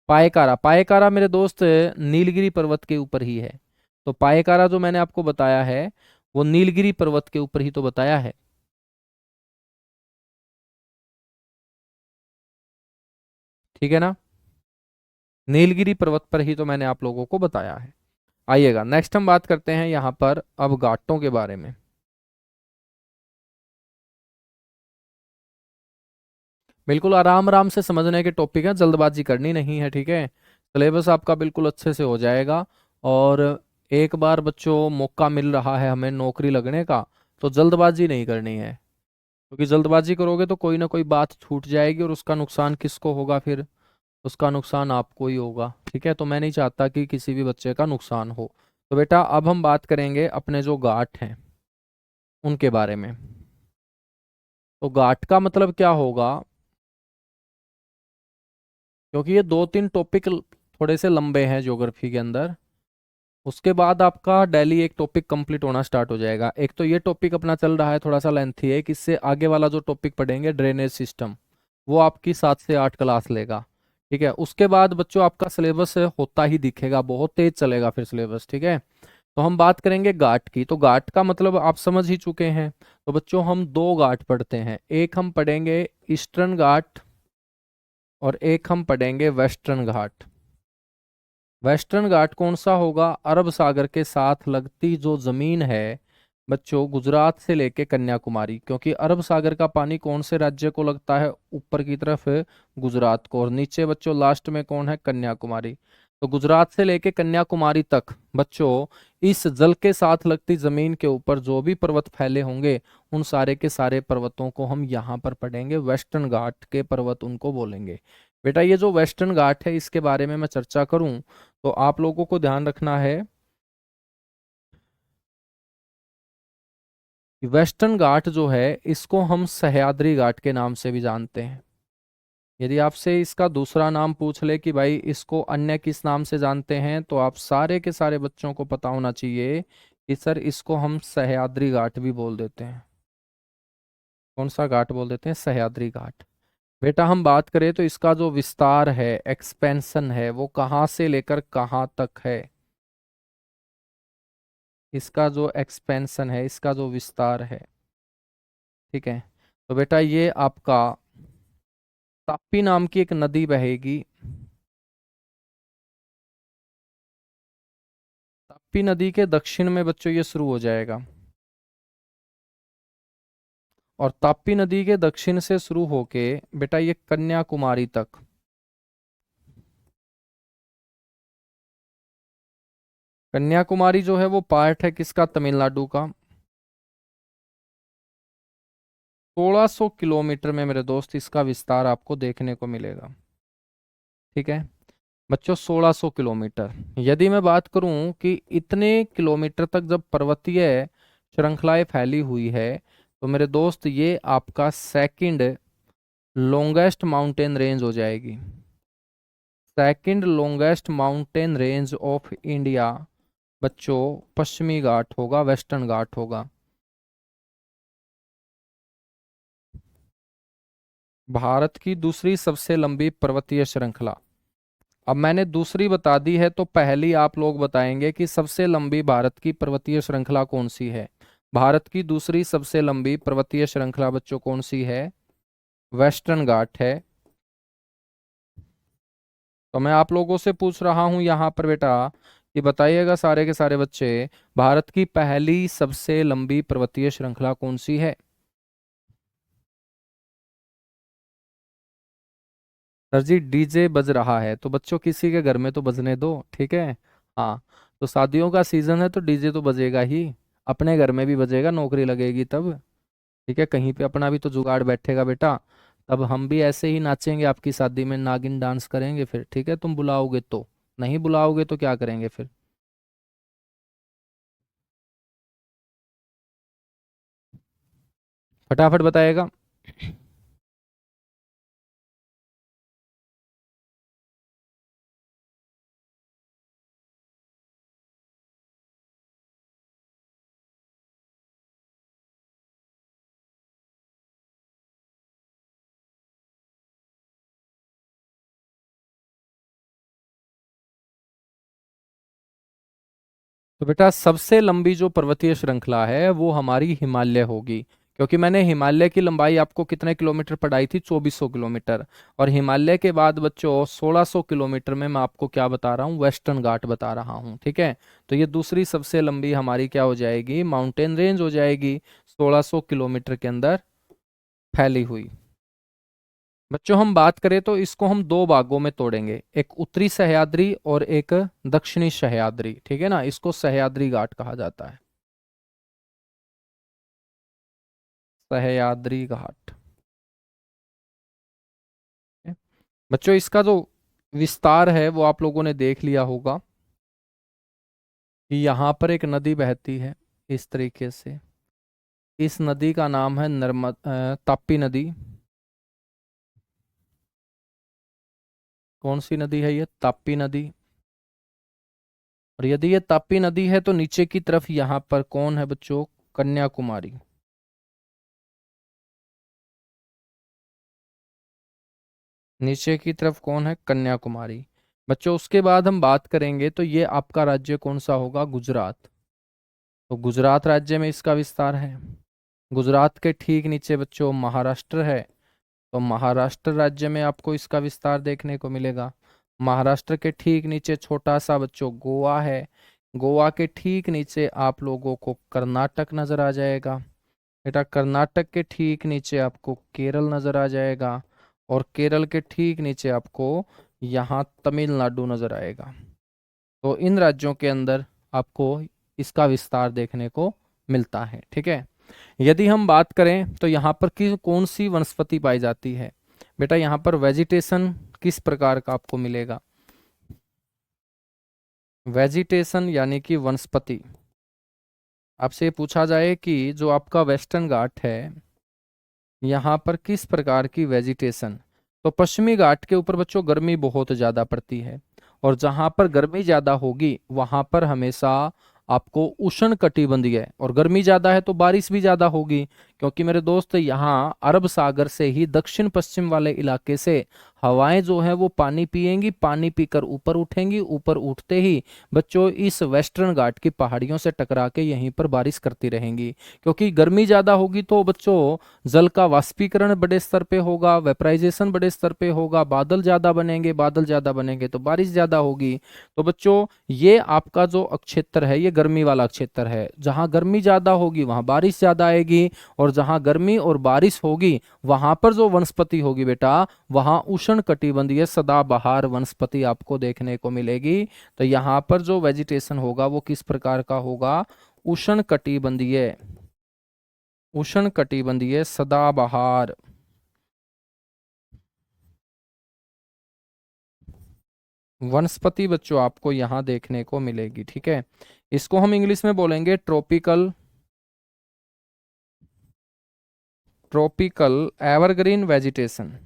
पायकारा, पायकारा मेरे दोस्त नीलगिरी पर्वत के ऊपर ही है। तो पायकारा जो मैंने आपको बताया है वो नीलगिरी पर्वत के ऊपर ही तो बताया है। ठीक है ना। नीलगिरी पर्वत पर ही तो मैंने आप लोगों को बताया है। आइएगा नेक्स्ट हम बात करते हैं यहाँ पर अब घाटों के बारे में। बिल्कुल आराम आराम से समझने के टॉपिक है, जल्दबाजी करनी नहीं है, ठीक है। सिलेबस आपका बिल्कुल अच्छे से हो जाएगा। और एक बार बच्चों मौका मिल रहा है हमें नौकरी लगने का, तो जल्दबाजी नहीं करनी है, क्योंकि जल्दबाजी करोगे तो कोई ना कोई बात छूट जाएगी और उसका नुकसान किसको होगा फिर? उसका नुकसान आपको ही होगा, ठीक है। तो मैं नहीं चाहता कि किसी भी बच्चे का नुकसान हो। तो बेटा अब हम बात करेंगे अपने जो घाट हैं उनके बारे में। तो घाट का मतलब क्या होगा, क्योंकि ये दो तीन टॉपिक थोड़े से लंबे हैं ज्योग्राफी के अंदर। उसके बाद आपका डेली एक टॉपिक कंप्लीट होना स्टार्ट हो जाएगा। एक तो ये टॉपिक अपना चल रहा है थोड़ा सा लेंथी है, कि इससे आगे वाला जो टॉपिक पढ़ेंगे ड्रेनेज सिस्टम, वो आपकी 7 से 8 क्लास लेगा, ठीक है। उसके बाद बच्चों आपका सिलेबस होता ही दिखेगा, बहुत तेज चलेगा फिर सिलेबस, ठीक है। तो हम बात करेंगे घाट की। तो घाट का मतलब आप समझ ही चुके हैं। तो बच्चों हम दो घाट पढ़ते हैं, एक हम पढ़ेंगे ईस्टर्न घाट और एक हम पढ़ेंगे वेस्टर्न घाट। वेस्टर्न घाट कौन सा होगा? अरब सागर के साथ लगती जो जमीन है बच्चों, गुजरात से लेके कन्याकुमारी, क्योंकि अरब सागर का पानी कौन से राज्य को लगता है? ऊपर की तरफ गुजरात को, और नीचे बच्चों लास्ट में कौन है? कन्याकुमारी। तो गुजरात से लेके कन्याकुमारी तक बच्चों इस जल के साथ लगती जमीन के ऊपर जो भी पर्वत फैले होंगे, उन सारे के सारे पर्वतों को हम यहाँ पर पढ़ेंगे। वेस्टर्न घाट के पर्वत उनको बोलेंगे। बेटा ये जो वेस्टर्न घाट है इसके बारे में मैं चर्चा करूं, तो आप लोगों को ध्यान रखना है कि वेस्टर्न घाट जो है इसको हम सह्याद्री घाट के नाम से भी जानते हैं। यदि आपसे इसका दूसरा नाम पूछ ले कि भाई इसको अन्य किस नाम से जानते हैं, तो आप सारे के सारे बच्चों को पता होना चाहिए कि सर इसको हम सह्याद्री घाट भी बोल देते हैं। कौन सा घाट बोल देते हैं? सह्याद्री घाट। बेटा हम बात करें तो इसका जो विस्तार है, एक्सपेंशन है, वो कहाँ से लेकर कहाँ तक है? इसका जो एक्सपेंशन है, इसका जो विस्तार है, ठीक है। तो बेटा ये आपका ताप्ती नाम की एक नदी बहेगी। ताप्ती नदी के दक्षिण में बच्चों ये शुरू हो जाएगा, और ताप्ती नदी के दक्षिण से शुरू होके बेटा ये कन्याकुमारी तक। कन्याकुमारी जो है वो पार्ट है किसका? तमिलनाडु का। 1600 किलोमीटर में मेरे दोस्त इसका विस्तार आपको देखने को मिलेगा, ठीक है। बच्चों 1600 किलोमीटर। यदि मैं बात करूं कि इतने किलोमीटर तक जब पर्वतीय श्रृंखलाएं फैली हुई है, तो मेरे दोस्त ये आपका सेकंड लॉन्गेस्ट माउंटेन रेंज हो जाएगी। Second longest mountain range of India बच्चों पश्चिमी घाट होगा, वेस्टर्न घाट होगा। भारत की दूसरी सबसे लंबी पर्वतीय श्रृंखला। अब मैंने दूसरी बता दी है, तो पहली आप लोग बताएंगे कि सबसे लंबी भारत की पर्वतीय श्रृंखला कौन सी है। भारत की दूसरी सबसे लंबी पर्वतीय श्रृंखला बच्चों कौन सी है? वेस्टर्न घाट है। तो मैं आप लोगों से पूछ रहा हूं यहाँ पर बेटा कि बताइएगा सारे के सारे बच्चे, भारत की पहली सबसे लंबी पर्वतीय श्रृंखला कौन सी है? सर जी डीजे बज रहा है, तो बच्चों किसी के घर में तो बजने दो, ठीक है। हाँ, तो शादियों का सीजन है तो डीजे तो बजेगा ही, अपने घर में भी बजेगा, नौकरी लगेगी तब, ठीक है। कहीं पे अपना भी तो जुगाड़ बैठेगा बेटा। तब हम भी ऐसे ही नाचेंगे आपकी शादी में, नागिन डांस करेंगे फिर, ठीक है। तुम बुलाओगे तो, नहीं बुलाओगे तो क्या करेंगे फिर? फटाफट बताएगा। तो बेटा सबसे लंबी जो पर्वतीय श्रृंखला है वो हमारी हिमालय होगी, क्योंकि मैंने हिमालय की लंबाई आपको कितने किलोमीटर पढ़ाई थी, 2400 किलोमीटर। और हिमालय के बाद बच्चों 1600 किलोमीटर में मैं आपको क्या बता रहा हूँ, वेस्टर्न घाट बता रहा हूँ। ठीक है, तो ये दूसरी सबसे लंबी हमारी क्या हो जाएगी, माउंटेन रेंज हो जाएगी, 1600 किलोमीटर के अंदर फैली हुई। बच्चों हम बात करें तो इसको हम दो भागों में तोड़ेंगे, एक उत्तरी सह्याद्री और एक दक्षिणी सह्याद्री। ठीक है ना, इसको सह्याद्री घाट कहा जाता है, सह्याद्री घाट। बच्चों इसका जो विस्तार है वो आप लोगों ने देख लिया होगा कि यहाँ पर एक नदी बहती है इस तरीके से। इस नदी का नाम है ताप्ती नदी। कौन सी नदी है ये, ताप्ती नदी। और यदि ये ताप्ती नदी है तो नीचे की तरफ यहाँ पर कौन है बच्चों, कन्याकुमारी। नीचे की तरफ कौन है, कन्याकुमारी। बच्चों उसके बाद हम बात करेंगे तो ये आपका राज्य कौन सा होगा, गुजरात। तो गुजरात राज्य में इसका विस्तार है। गुजरात के ठीक नीचे बच्चों महाराष्ट्र है, तो महाराष्ट्र राज्य में आपको इसका विस्तार देखने को मिलेगा। महाराष्ट्र के ठीक नीचे छोटा सा बच्चों गोवा है। गोवा के ठीक नीचे आप लोगों को कर्नाटक नजर आ जाएगा। बेटा कर्नाटक के ठीक नीचे आपको केरल नजर आ जाएगा, और केरल के ठीक नीचे आपको यहाँ तमिलनाडु नजर आएगा। तो इन राज्यों के अंदर आपको इसका विस्तार देखने को मिलता है। ठीक है, यदि हम बात करें तो यहाँ पर कौन सी वनस्पति पाई जाती है, बेटा यहाँ पर वेजिटेशन किस प्रकार का आपको मिलेगा, वेजिटेशन यानी कि वनस्पति। आपसे पूछा जाए कि जो आपका वेस्टर्न घाट है यहाँ पर किस प्रकार की वेजिटेशन, तो पश्चिमी घाट के ऊपर बच्चों गर्मी बहुत ज़्यादा पड़ती है, और जहाँ पर गर्मी ज़्यादा होगी वहाँ पर हमेशा आपको उष्ण कटिबंधीय, और गर्मी ज़्यादा है तो बारिश भी ज़्यादा होगी, क्योंकि मेरे दोस्त यहाँ अरब सागर से ही दक्षिण पश्चिम वाले इलाके से हवाएं जो है वो पानी पिएंगी, पानी पीकर ऊपर उठेंगी, ऊपर उठते ही बच्चों इस वेस्टर्न घाट की पहाड़ियों से टकरा के यहीं पर बारिश करती रहेंगी। क्योंकि गर्मी ज़्यादा होगी तो बच्चों जल का वाष्पीकरण बड़े स्तर पे होगा, वेपराइजेशन बड़े स्तर पे होगा, बादल ज्यादा बनेंगे, बादल ज्यादा बनेंगे तो बारिश ज्यादा होगी। तो बच्चों ये आपका जो क्षेत्र है ये गर्मी वाला क्षेत्र है, जहां गर्मी ज्यादा होगी वहां बारिश ज्यादा आएगी, और जहां गर्मी और बारिश होगी वहां पर जो वनस्पति होगी बेटा वहां उष्ण कटिबंधीय सदाबहार वनस्पति आपको देखने को मिलेगी। तो यहाँ पर जो वेजिटेशन होगा वो किस प्रकार का होगा, उष्ण कटिबंधीय, उष्ण कटिबंधीय सदाबहार वनस्पति बच्चों आपको यहाँ देखने को मिलेगी। ठीक है, इसको हम इंग्लिश में बोलेंगे ट्रॉपिकल, ट्रॉपिकल एवरग्रीन वेजिटेशन।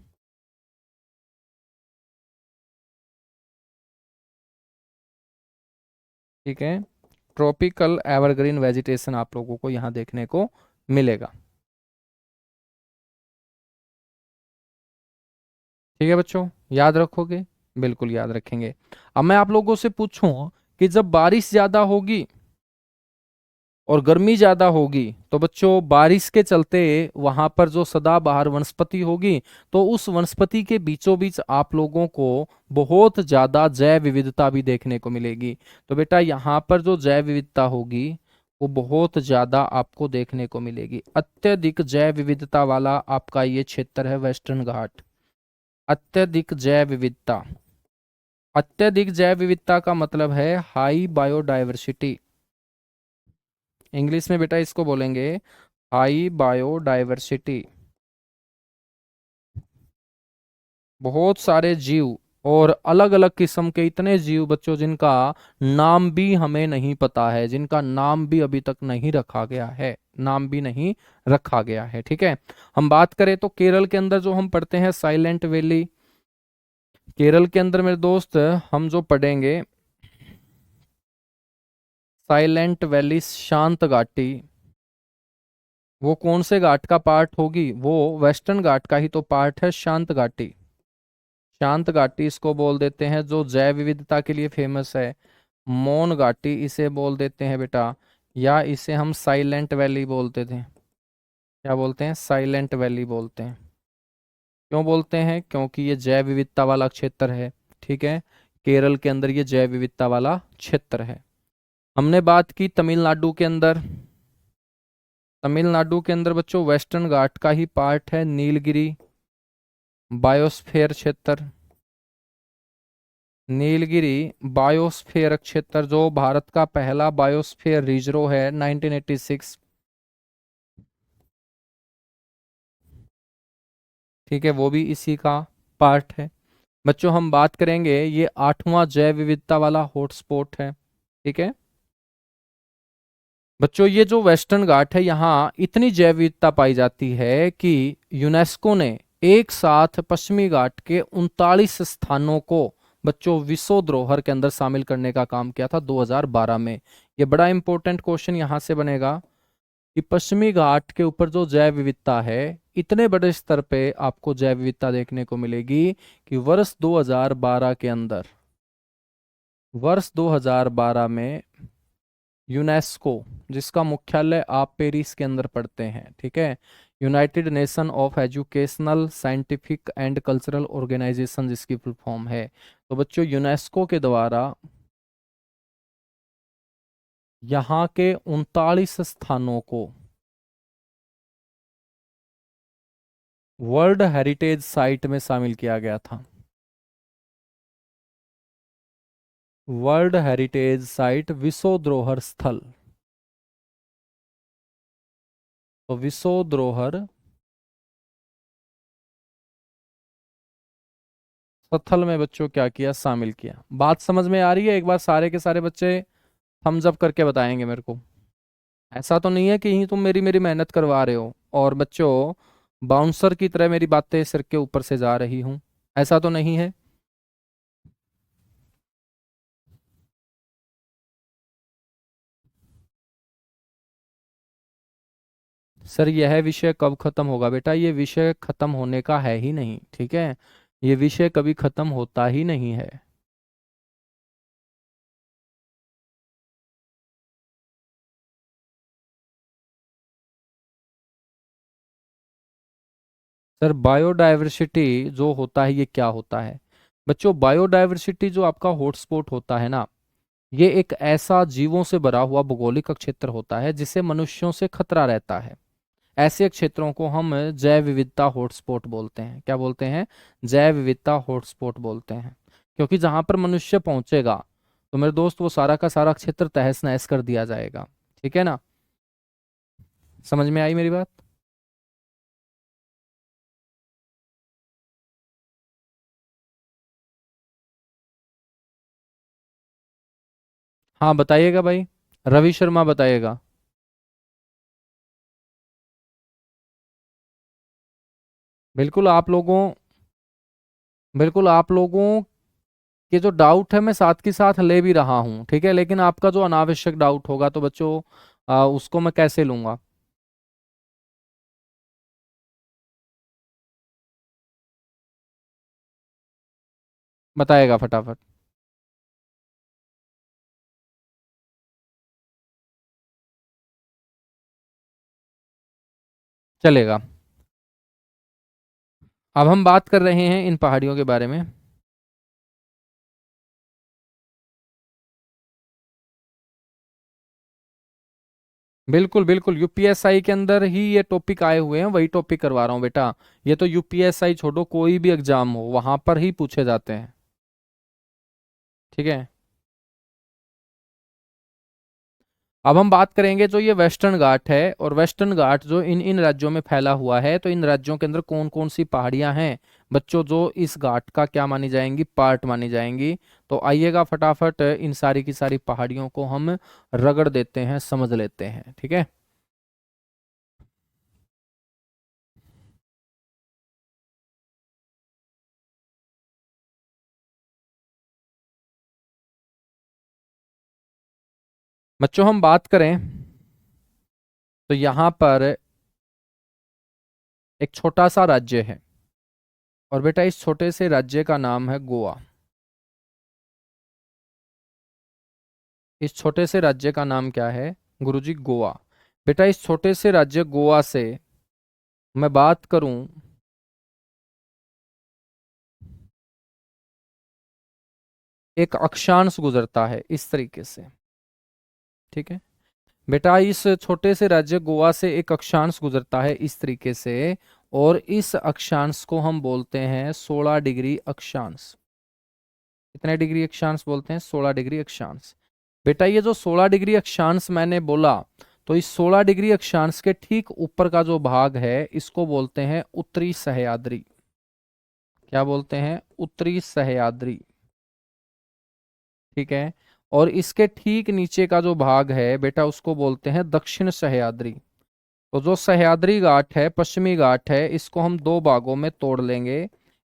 ठीक है, ट्रॉपिकल एवरग्रीन वेजिटेशन आप लोगों को यहाँ देखने को मिलेगा। ठीक है बच्चों, याद रखोगे, बिल्कुल याद रखेंगे। अब मैं आप लोगों से पूछूं कि जब बारिश ज्यादा होगी और गर्मी ज्यादा होगी तो बच्चों बारिश के चलते वहां पर जो सदाबहार वनस्पति होगी तो उस वनस्पति के बीचों बीच आप लोगों को बहुत ज्यादा जैव विविधता भी देखने को मिलेगी। तो बेटा यहाँ पर जो जैव विविधता होगी वो बहुत ज्यादा आपको देखने को मिलेगी। अत्यधिक जैव विविधता वाला आपका ये क्षेत्र है वेस्टर्न घाट। अत्यधिक जैव विविधता, अत्यधिक जैव विविधता का मतलब है हाई बायोडायवर्सिटी। इंग्लिश में बेटा इसको बोलेंगे हाई बायोडायवर्सिटी। बहुत सारे जीव और अलग अलग किस्म के इतने जीव बच्चों जिनका नाम भी हमें नहीं पता है, जिनका नाम भी अभी तक नहीं रखा गया है, नाम भी नहीं रखा गया है। ठीक है, हम बात करें तो केरल के अंदर जो हम पढ़ते हैं साइलेंट वैली, केरल के अंदर मेरे दोस्त हम जो पढ़ेंगे साइलेंट वैली, शांत घाटी, वो कौन से घाट का पार्ट होगी, वो वेस्टर्न घाट का ही तो पार्ट है शांत घाटी। शांत घाटी इसको बोल देते हैं जो जैव विविधता के लिए फेमस है। मौन घाटी इसे बोल देते हैं बेटा, या इसे हम साइलेंट वैली बोलते थे। क्या बोलते हैं? साइलेंट वैली बोलते हैं। क्यों बोलते हैं? क्योंकि ये जैव विविधता वाला क्षेत्र है। ठीक है, केरल के अंदर ये जैव विविधता वाला क्षेत्र है। हमने बात की तमिलनाडु के अंदर। तमिलनाडु के अंदर बच्चों वेस्टर्न घाट का ही पार्ट है नीलगिरी बायोस्फीयर क्षेत्र। नीलगिरी बायोस्फीयर क्षेत्र जो भारत का पहला बायोस्फीयर रिजर्व है 1986। ठीक है, वो भी इसी का पार्ट है। बच्चों हम बात करेंगे, ये 8वां जैव विविधता वाला हॉटस्पॉट है। ठीक है बच्चों, ये जो वेस्टर्न घाट है यहाँ इतनी जैव विविधता पाई जाती है कि यूनेस्को ने एक साथ पश्चिमी घाट के 39 स्थानों को बच्चों विश्व धरोहर के अंदर शामिल करने का काम किया था 2012 में। ये बड़ा इंपॉर्टेंट क्वेश्चन यहाँ से बनेगा कि पश्चिमी घाट के ऊपर जो जैव विविधता है, इतने बड़े स्तर पे आपको जैव विविधता देखने को मिलेगी कि वर्ष 2012 के अंदर, वर्ष 2012 में यूनेस्को, जिसका मुख्यालय आप पेरिस के अंदर पढ़ते हैं, ठीक है, united nation of educational scientific and cultural organisation जिसकी फुल फॉर्म है, तो बच्चों यूनेस्को के द्वारा यहाँ के 39 स्थानों को वर्ल्ड हेरिटेज साइट में शामिल किया गया था। वर्ल्ड हेरिटेज साइट, विश्व धरोहर स्थल। तो विश्व धरोहर स्थल में बच्चों क्या किया? शामिल किया। बात समझ में आ रही है? एक बार सारे के सारे बच्चे थम्स अप करके बताएंगे मेरे को। ऐसा तो नहीं है कि ही तुम मेरी मेरी मेहनत करवा रहे हो और बच्चों बाउंसर की तरह मेरी बातें सिर के ऊपर से जा रही हूं, ऐसा तो नहीं है। सर यह विषय कब खत्म होगा? बेटा ये विषय खत्म होने का है ही नहीं, ठीक है, ये विषय कभी खत्म होता ही नहीं है। सर बायोडायवर्सिटी जो होता है ये क्या होता है? बच्चों बायोडायवर्सिटी जो आपका हॉटस्पॉट होता है ना, ये एक ऐसा जीवों से भरा हुआ भौगोलिक क्षेत्र होता है जिसे मनुष्यों से खतरा रहता है। ऐसे क्षेत्रों को हम जैव विविधता हॉटस्पॉट बोलते हैं। क्या बोलते हैं? जैव विविधता हॉटस्पॉट बोलते हैं। क्योंकि जहां पर मनुष्य पहुंचेगा तो मेरे दोस्त वो सारा का सारा क्षेत्र तहस नहस कर दिया जाएगा। ठीक है ना? समझ में आई मेरी बात? हाँ बताइएगा भाई, रवि शर्मा बताइएगा। बिल्कुल आप लोगों बिल्कुल आप लोगों के जो डाउट है मैं साथ के साथ ले भी रहा हूँ, ठीक है, लेकिन आपका जो अनावश्यक डाउट होगा तो बच्चों उसको मैं कैसे लूंगा? बताएगा फटाफट। चलेगा। अब हम बात कर रहे हैं इन पहाड़ियों के बारे में। बिल्कुल बिल्कुल, यूपीएसआई के अंदर ही ये टॉपिक आए हुए हैं, वही टॉपिक करवा रहा हूँ बेटा। ये तो यूपीएसआई छोड़ो, कोई भी एग्जाम हो वहां पर ही पूछे जाते हैं। ठीक है, अब हम बात करेंगे जो ये वेस्टर्न घाट है, और वेस्टर्न घाट जो इन इन राज्यों में फैला हुआ है, तो इन राज्यों के अंदर कौन कौन सी पहाड़ियां हैं बच्चों जो इस घाट का क्या मानी जाएंगी? पार्ट मानी जाएंगी। तो आइएगा फटाफट इन सारी की सारी पहाड़ियों को हम रगड़ देते हैं, समझ लेते हैं। ठीक है बच्चों, हम बात करें तो यहाँ पर एक छोटा सा राज्य है, और बेटा इस छोटे से राज्य का नाम है गोवा। इस छोटे से राज्य का नाम क्या है गुरुजी? गोवा। बेटा इस छोटे से राज्य गोवा से मैं बात करूं, एक अक्षांश गुजरता है इस तरीके से। ठीक है बेटा, इस छोटे से राज्य गोवा से एक अक्षांश गुजरता है इस तरीके से, और इस अक्षांश को हम बोलते हैं 16 डिग्री अक्षांश। कितने डिग्री अक्षांश बोलते हैं? 16 डिग्री अक्षांश। बेटा ये जो 16 डिग्री अक्षांश मैंने बोला, तो इस 16 डिग्री अक्षांश के ठीक ऊपर का जो भाग है इसको बोलते हैं उत्तरी सह्याद्री। क्या बोलते हैं? उत्तरी सह्याद्री। ठीक है। और इसके ठीक नीचे का जो भाग है बेटा उसको बोलते हैं दक्षिण सह्याद्री। तो जो सह्याद्री घाट है, पश्चिमी घाट है, इसको हम दो भागों में तोड़ लेंगे।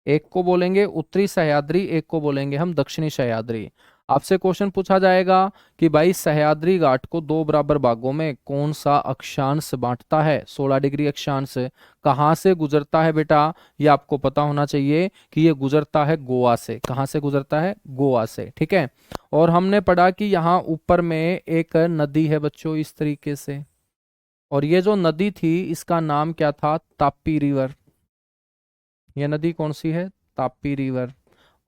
एक को बोलेंगे उत्तरी सह्याद्री, एक को बोलेंगे हम दक्षिणी सह्याद्री। आपसे क्वेश्चन पूछा जाएगा कि भाई सह्याद्री घाट को दो बराबर भागों में कौन सा अक्षांश बांटता है? 16 डिग्री अक्षांश कहाँ से गुजरता है बेटा? ये आपको पता होना चाहिए कि ये गुजरता है गोवा से। कहाँ से गुजरता है? गोवा से। ठीक है। और हमने पढ़ा कि यहाँ ऊपर में एक नदी है बच्चों इस तरीके से, और ये जो नदी थी इसका नाम क्या था? ताप्ती रिवर। ये नदी कौन सी है? ताप्ती रिवर।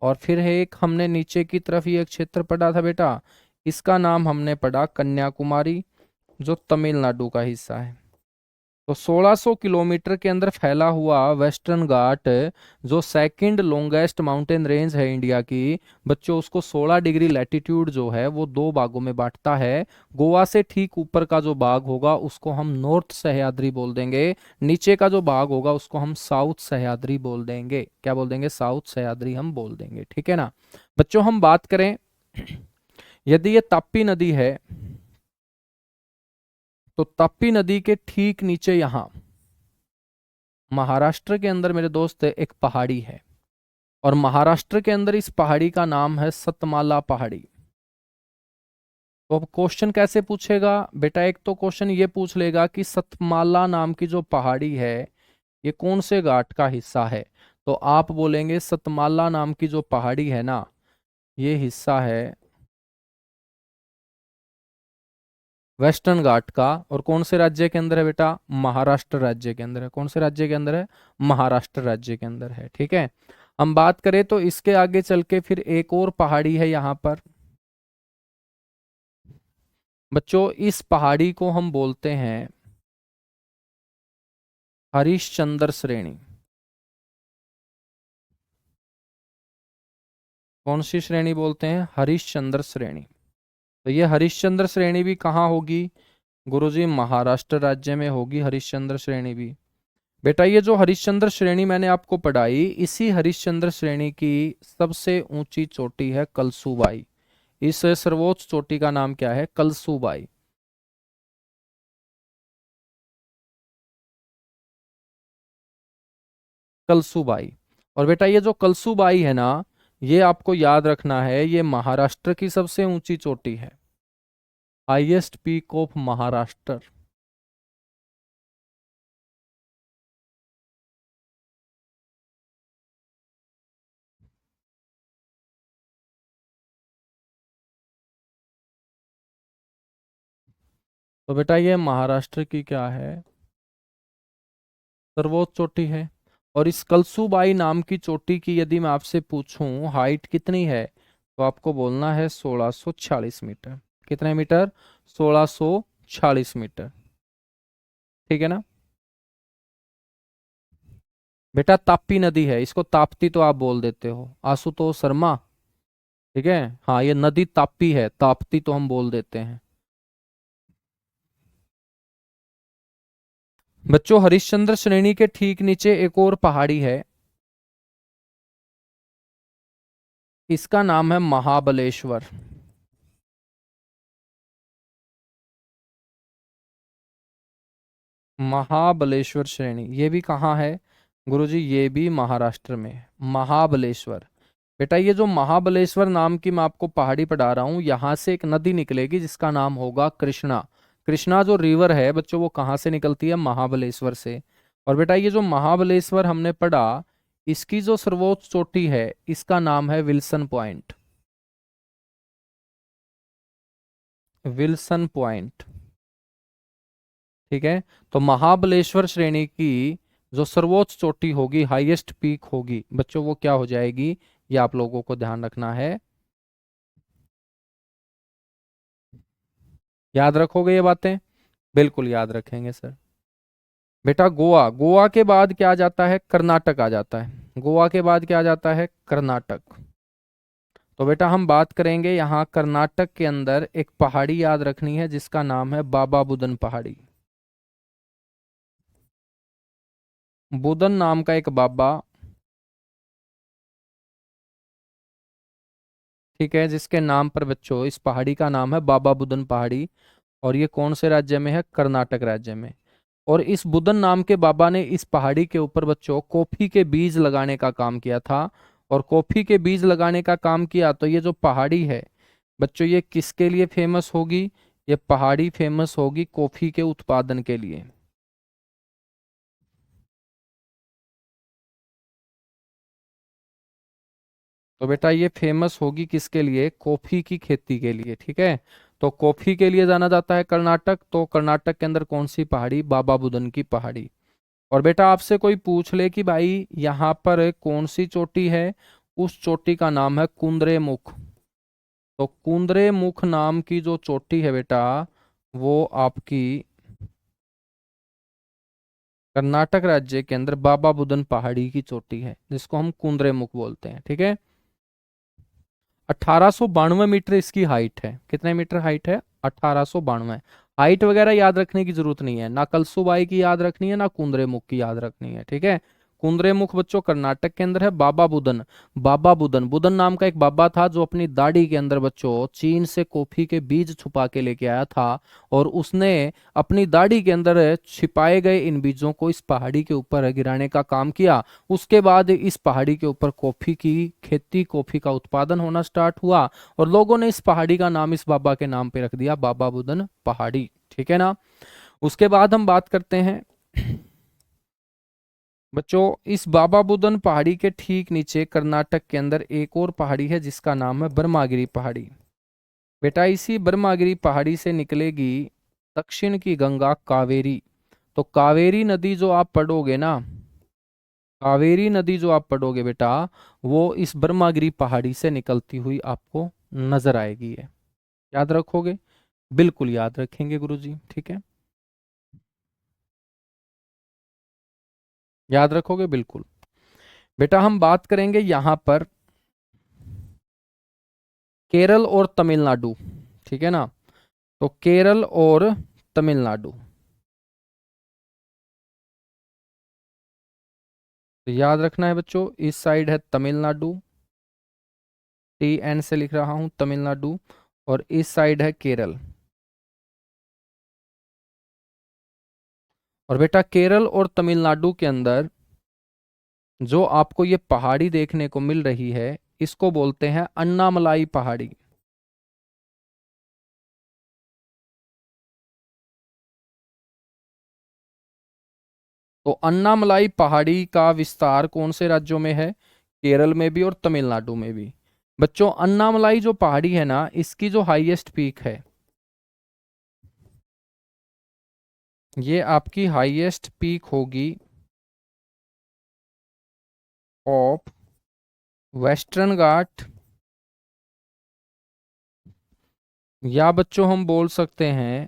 और फिर है एक, हमने नीचे की तरफ ये एक क्षेत्र पढ़ा था बेटा, इसका नाम हमने पढ़ा कन्याकुमारी, जो तमिलनाडु का हिस्सा है। तो 1600 किलोमीटर के अंदर फैला हुआ वेस्टर्न घाट, जो सेकंड लॉन्गेस्ट माउंटेन रेंज है इंडिया की बच्चों, उसको 16 डिग्री लैटिट्यूड जो है वो दो भागों में बांटता है। गोवा से ठीक ऊपर का जो भाग होगा उसको हम नॉर्थ सह्याद्री बोल देंगे, नीचे का जो भाग होगा उसको हम साउथ सह्याद्री बोल देंगे। क्या बोल देंगे? साउथ सह्याद्री हम बोल देंगे। ठीक है ना बच्चों? हम बात करें, यदि ये ताप्ती नदी है, तो ताप्ती नदी के ठीक नीचे यहां महाराष्ट्र के अंदर मेरे दोस्त एक पहाड़ी है, और महाराष्ट्र के अंदर इस पहाड़ी का नाम है सतमाला पहाड़ी। तो अब क्वेश्चन कैसे पूछेगा बेटा? एक तो क्वेश्चन ये पूछ लेगा कि सतमाला नाम की जो पहाड़ी है ये कौन से घाट का हिस्सा है? तो आप बोलेंगे सतमाला नाम की जो पहाड़ी है ना, ये हिस्सा है वेस्टर्न घाट का। और कौन से राज्य के अंदर है बेटा? महाराष्ट्र राज्य के अंदर है। कौन से राज्य के अंदर है? महाराष्ट्र राज्य के अंदर है। ठीक है। हम बात करें तो इसके आगे चल के फिर एक और पहाड़ी है यहां पर बच्चों, इस पहाड़ी को हम बोलते हैं हरिश्चंद्र श्रेणी। कौन सी श्रेणी बोलते हैं? हरिश्चंद्र श्रेणी। तो ये हरिश्चंद्र श्रेणी भी कहाँ होगी गुरुजी? महाराष्ट्र राज्य में होगी हरिश्चंद्र श्रेणी भी। बेटा ये जो हरिश्चंद्र श्रेणी मैंने आपको पढ़ाई, इसी हरिश्चंद्र श्रेणी की सबसे ऊंची चोटी है कलसूबाई। इस सर्वोच्च चोटी का नाम क्या है? कलसूबाई। कलसूबाई। और बेटा ये जो कलसूबाई है ना, ये आपको याद रखना है, ये महाराष्ट्र की सबसे ऊंची चोटी है, हाईएस्ट पीक ऑफ महाराष्ट्र। तो बेटा ये महाराष्ट्र की क्या है? सर्वोच्च चोटी है। और इस कलसूबाई नाम की चोटी की यदि मैं आपसे पूछूं हाइट कितनी है, तो आपको बोलना है 1646 मीटर। कितने मीटर? 1646 मीटर। ठीक है ना बेटा? ताप्ती नदी है, इसको ताप्ती तो आप बोल देते हो, आशुतोष शर्मा। ठीक है। हाँ ये नदी ताप्ती है, ताप्ती तो हम बोल देते हैं। बच्चों हरिश्चंद्र श्रेणी के ठीक नीचे एक और पहाड़ी है, इसका नाम है महाबलेश्वर। महाबलेश्वर श्रेणी, ये भी कहाँ है गुरुजी? ये भी महाराष्ट्र में है, महाबलेश्वर। बेटा ये जो महाबलेश्वर नाम की मैं आपको पहाड़ी पढ़ा रहा हूँ, यहाँ से एक नदी निकलेगी जिसका नाम होगा कृष्णा। कृष्णा जो रिवर है बच्चों, वो कहाँ से निकलती है? महाबलेश्वर से। और बेटा ये जो महाबलेश्वर हमने पढ़ा, इसकी जो सर्वोच्च चोटी है इसका नाम है विल्सन पॉइंट। Wilson point. ठीक है। तो महाबलेश्वर श्रेणी की जो सर्वोच्च चोटी होगी, हाईएस्ट पीक होगी बच्चों, वो क्या हो जाएगी, ये आप लोगों को ध्यान रखना है। याद रखोगे ये बातें? बिल्कुल याद रखेंगे सर। बेटा गोवा, गोवा के बाद क्या आ जाता है, कर्नाटक आ जाता है। गोवा के बाद क्या आ जाता है, कर्नाटक। तो बेटा हम बात करेंगे यहाँ कर्नाटक के अंदर एक पहाड़ी याद रखनी है जिसका नाम है बाबा बुदन पहाड़ी। बुदन नाम का एक बाबा, ठीक है, जिसके नाम पर बच्चों इस पहाड़ी का नाम है बाबा बुदन पहाड़ी। और ये कौन से राज्य में है, कर्नाटक राज्य में। और इस बुदन नाम के बाबा ने इस पहाड़ी के ऊपर बच्चों कॉफी के बीज लगाने का काम किया था। और कॉफी के बीज लगाने का काम किया तो ये जो पहाड़ी है बच्चों, ये किसके लिए फेमस होगी, ये पहाड़ी फेमस होगी कॉफी के उत्पादन के लिए। तो बेटा ये फेमस होगी किसके लिए, कॉफी की खेती के लिए, ठीक है। तो कॉफी के लिए जाना जाता है कर्नाटक, तो कर्नाटक के अंदर कौन सी पहाड़ी, बाबा बुदन की पहाड़ी। और बेटा आपसे कोई पूछ ले कि भाई यहाँ पर कौन सी चोटी है, उस चोटी का नाम है कुंद्रे मुख। तो कुंद्रे मुख नाम की जो चोटी है बेटा, वो आपकी कर्नाटक राज्य के अंदर बाबा बुदन पहाड़ी की चोटी है, जिसको हम कुंद्रे मुख बोलते हैं, ठीक है। 1892 मीटर इसकी हाइट है। कितने मीटर हाइट है, 1892। हाइट वगैरह याद रखने की जरूरत नहीं है, ना कलसुबाई की याद रखनी है, ना कुंद्रेमुख की याद रखनी है, ठीक है। कुंद्रेमुख बच्चों कर्नाटक के अंदर है। बाबा बुदन, बाबा बुदन, बुदन नाम का एक बाबा था जो अपनी दाढ़ी के अंदर बच्चों चीन से कॉफी के बीज छुपा के लेके आया था। और उसने अपनी दाढ़ी के अंदर छिपाए गए इन बीजों को इस पहाड़ी के ऊपर गिराने का काम किया। उसके बाद इस पहाड़ी के ऊपर कॉफी की खेती, कॉफी का उत्पादन होना स्टार्ट हुआ। और लोगों ने इस पहाड़ी का नाम इस बाबा के नाम पे रख दिया, बाबा बुदन पहाड़ी, ठीक है ना। उसके बाद हम बात करते हैं बच्चों, इस बाबा बुदन पहाड़ी के ठीक नीचे कर्नाटक के अंदर एक और पहाड़ी है जिसका नाम है ब्रह्मागिरी पहाड़ी। बेटा इसी ब्रह्मागिरी पहाड़ी से निकलेगी दक्षिण की गंगा कावेरी। तो कावेरी नदी जो आप पढ़ोगे ना, कावेरी नदी जो आप पढ़ोगे बेटा, वो इस ब्रह्मागिरी पहाड़ी से निकलती हुई आपको नजर आएगी है। याद रखोगे? बिल्कुल याद रखेंगे गुरुजी, ठीक है। याद रखोगे बिल्कुल। बेटा हम बात करेंगे यहां पर केरल और तमिलनाडु, ठीक है ना। तो केरल और तमिलनाडु, तो याद रखना है बच्चों, इस साइड है तमिलनाडु, TN से लिख रहा हूं तमिलनाडु। और इस साइड है केरल। और बेटा केरल और तमिलनाडु के अंदर जो आपको ये पहाड़ी देखने को मिल रही है, इसको बोलते हैं अन्नामलाई पहाड़ी। तो अन्नामलाई पहाड़ी का विस्तार कौन से राज्यों में है, केरल में भी और तमिलनाडु में भी। बच्चों अन्नामलाई जो पहाड़ी है ना, इसकी जो हाईएस्ट पीक है, ये आपकी हाईएस्ट पीक होगी ऑफ वेस्टर्न घाट, या बच्चों हम बोल सकते हैं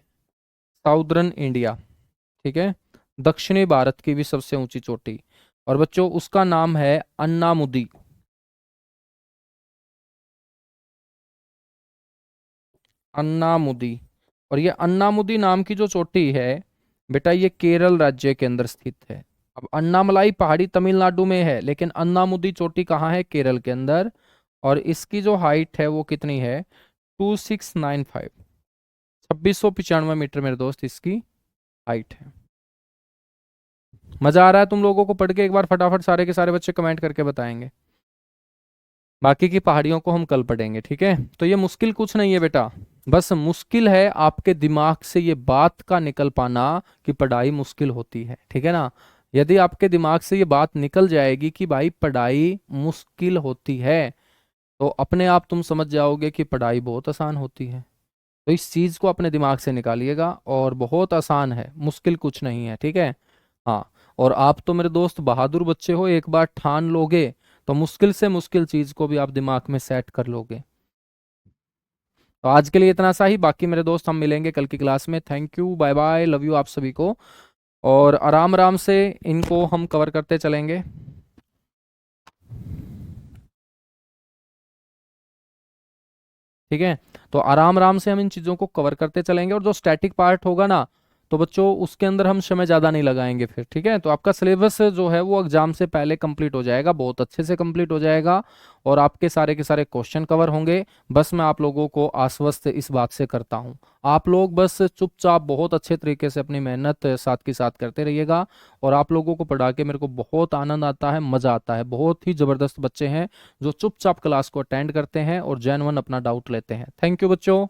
साउदर्न इंडिया, ठीक है। दक्षिणी भारत की भी सबसे ऊंची चोटी। और बच्चों उसका नाम है अन्नामुदी। अन्नामुदी। और ये अन्नामुदी नाम की जो चोटी है बेटा, ये केरल राज्य के अंदर स्थित है। अब अन्नामलाई पहाड़ी तमिलनाडु में है, लेकिन अन्नामुदी चोटी कहाँ है, केरल के अंदर। और इसकी जो हाइट है वो कितनी है, 2695, 2695 मीटर मेरे दोस्त इसकी हाइट है। मजा आ रहा है तुम लोगों को पढ़ के? एक बार फटाफट सारे के सारे बच्चे कमेंट करके बताएंगे। बाकी की पहाड़ियों को हम कल पढ़ेंगे, ठीक है। तो ये मुश्किल कुछ नहीं है बेटा, बस मुश्किल है आपके दिमाग से ये बात का निकल पाना कि पढ़ाई मुश्किल होती है, ठीक है ना। यदि आपके दिमाग से ये बात निकल जाएगी कि भाई पढ़ाई मुश्किल होती है, तो अपने आप तुम समझ जाओगे कि पढ़ाई बहुत आसान होती है। तो इस चीज को अपने दिमाग से निकालिएगा, और बहुत आसान है, मुश्किल कुछ नहीं है, ठीक है। हाँ। और आप तो मेरे दोस्त बहादुर बच्चे हो, एक बार ठान लोगे तो मुश्किल से मुश्किल चीज को भी आप दिमाग में सेट कर लोगे। तो आज के लिए इतना सा ही, बाकी मेरे दोस्त हम मिलेंगे कल की क्लास में। Thank you, bye bye, love you आप सभी को। और आराम आराम से इनको हम कवर करते चलेंगे। ठीक है, तो आराम आराम से हम इन चीज़ों को कवर करते चलेंगे, और जो स्टैटिक पार्ट होगा ना, तो बच्चों उसके अंदर हम समय ज़्यादा नहीं लगाएंगे फिर। ठीक है, तो आपका सिलेबस जो है वो एग्जाम से पहले कंप्लीट हो जाएगा, बहुत अच्छे से कंप्लीट हो जाएगा, और आपके सारे के सारे क्वेश्चन कवर होंगे। बस मैं आप लोगों को आश्वस्त इस बात से करता हूँ, आप लोग बस चुपचाप बहुत अच्छे तरीके से अपनी मेहनत साथ के साथ करते रहिएगा। और आप लोगों को पढ़ा के मेरे को बहुत आनंद आता है, मज़ा आता है, बहुत ही ज़बरदस्त बच्चे हैं जो चुपचाप क्लास को अटेंड करते हैं और जेन्युइन अपना डाउट लेते हैं। थैंक यू बच्चों।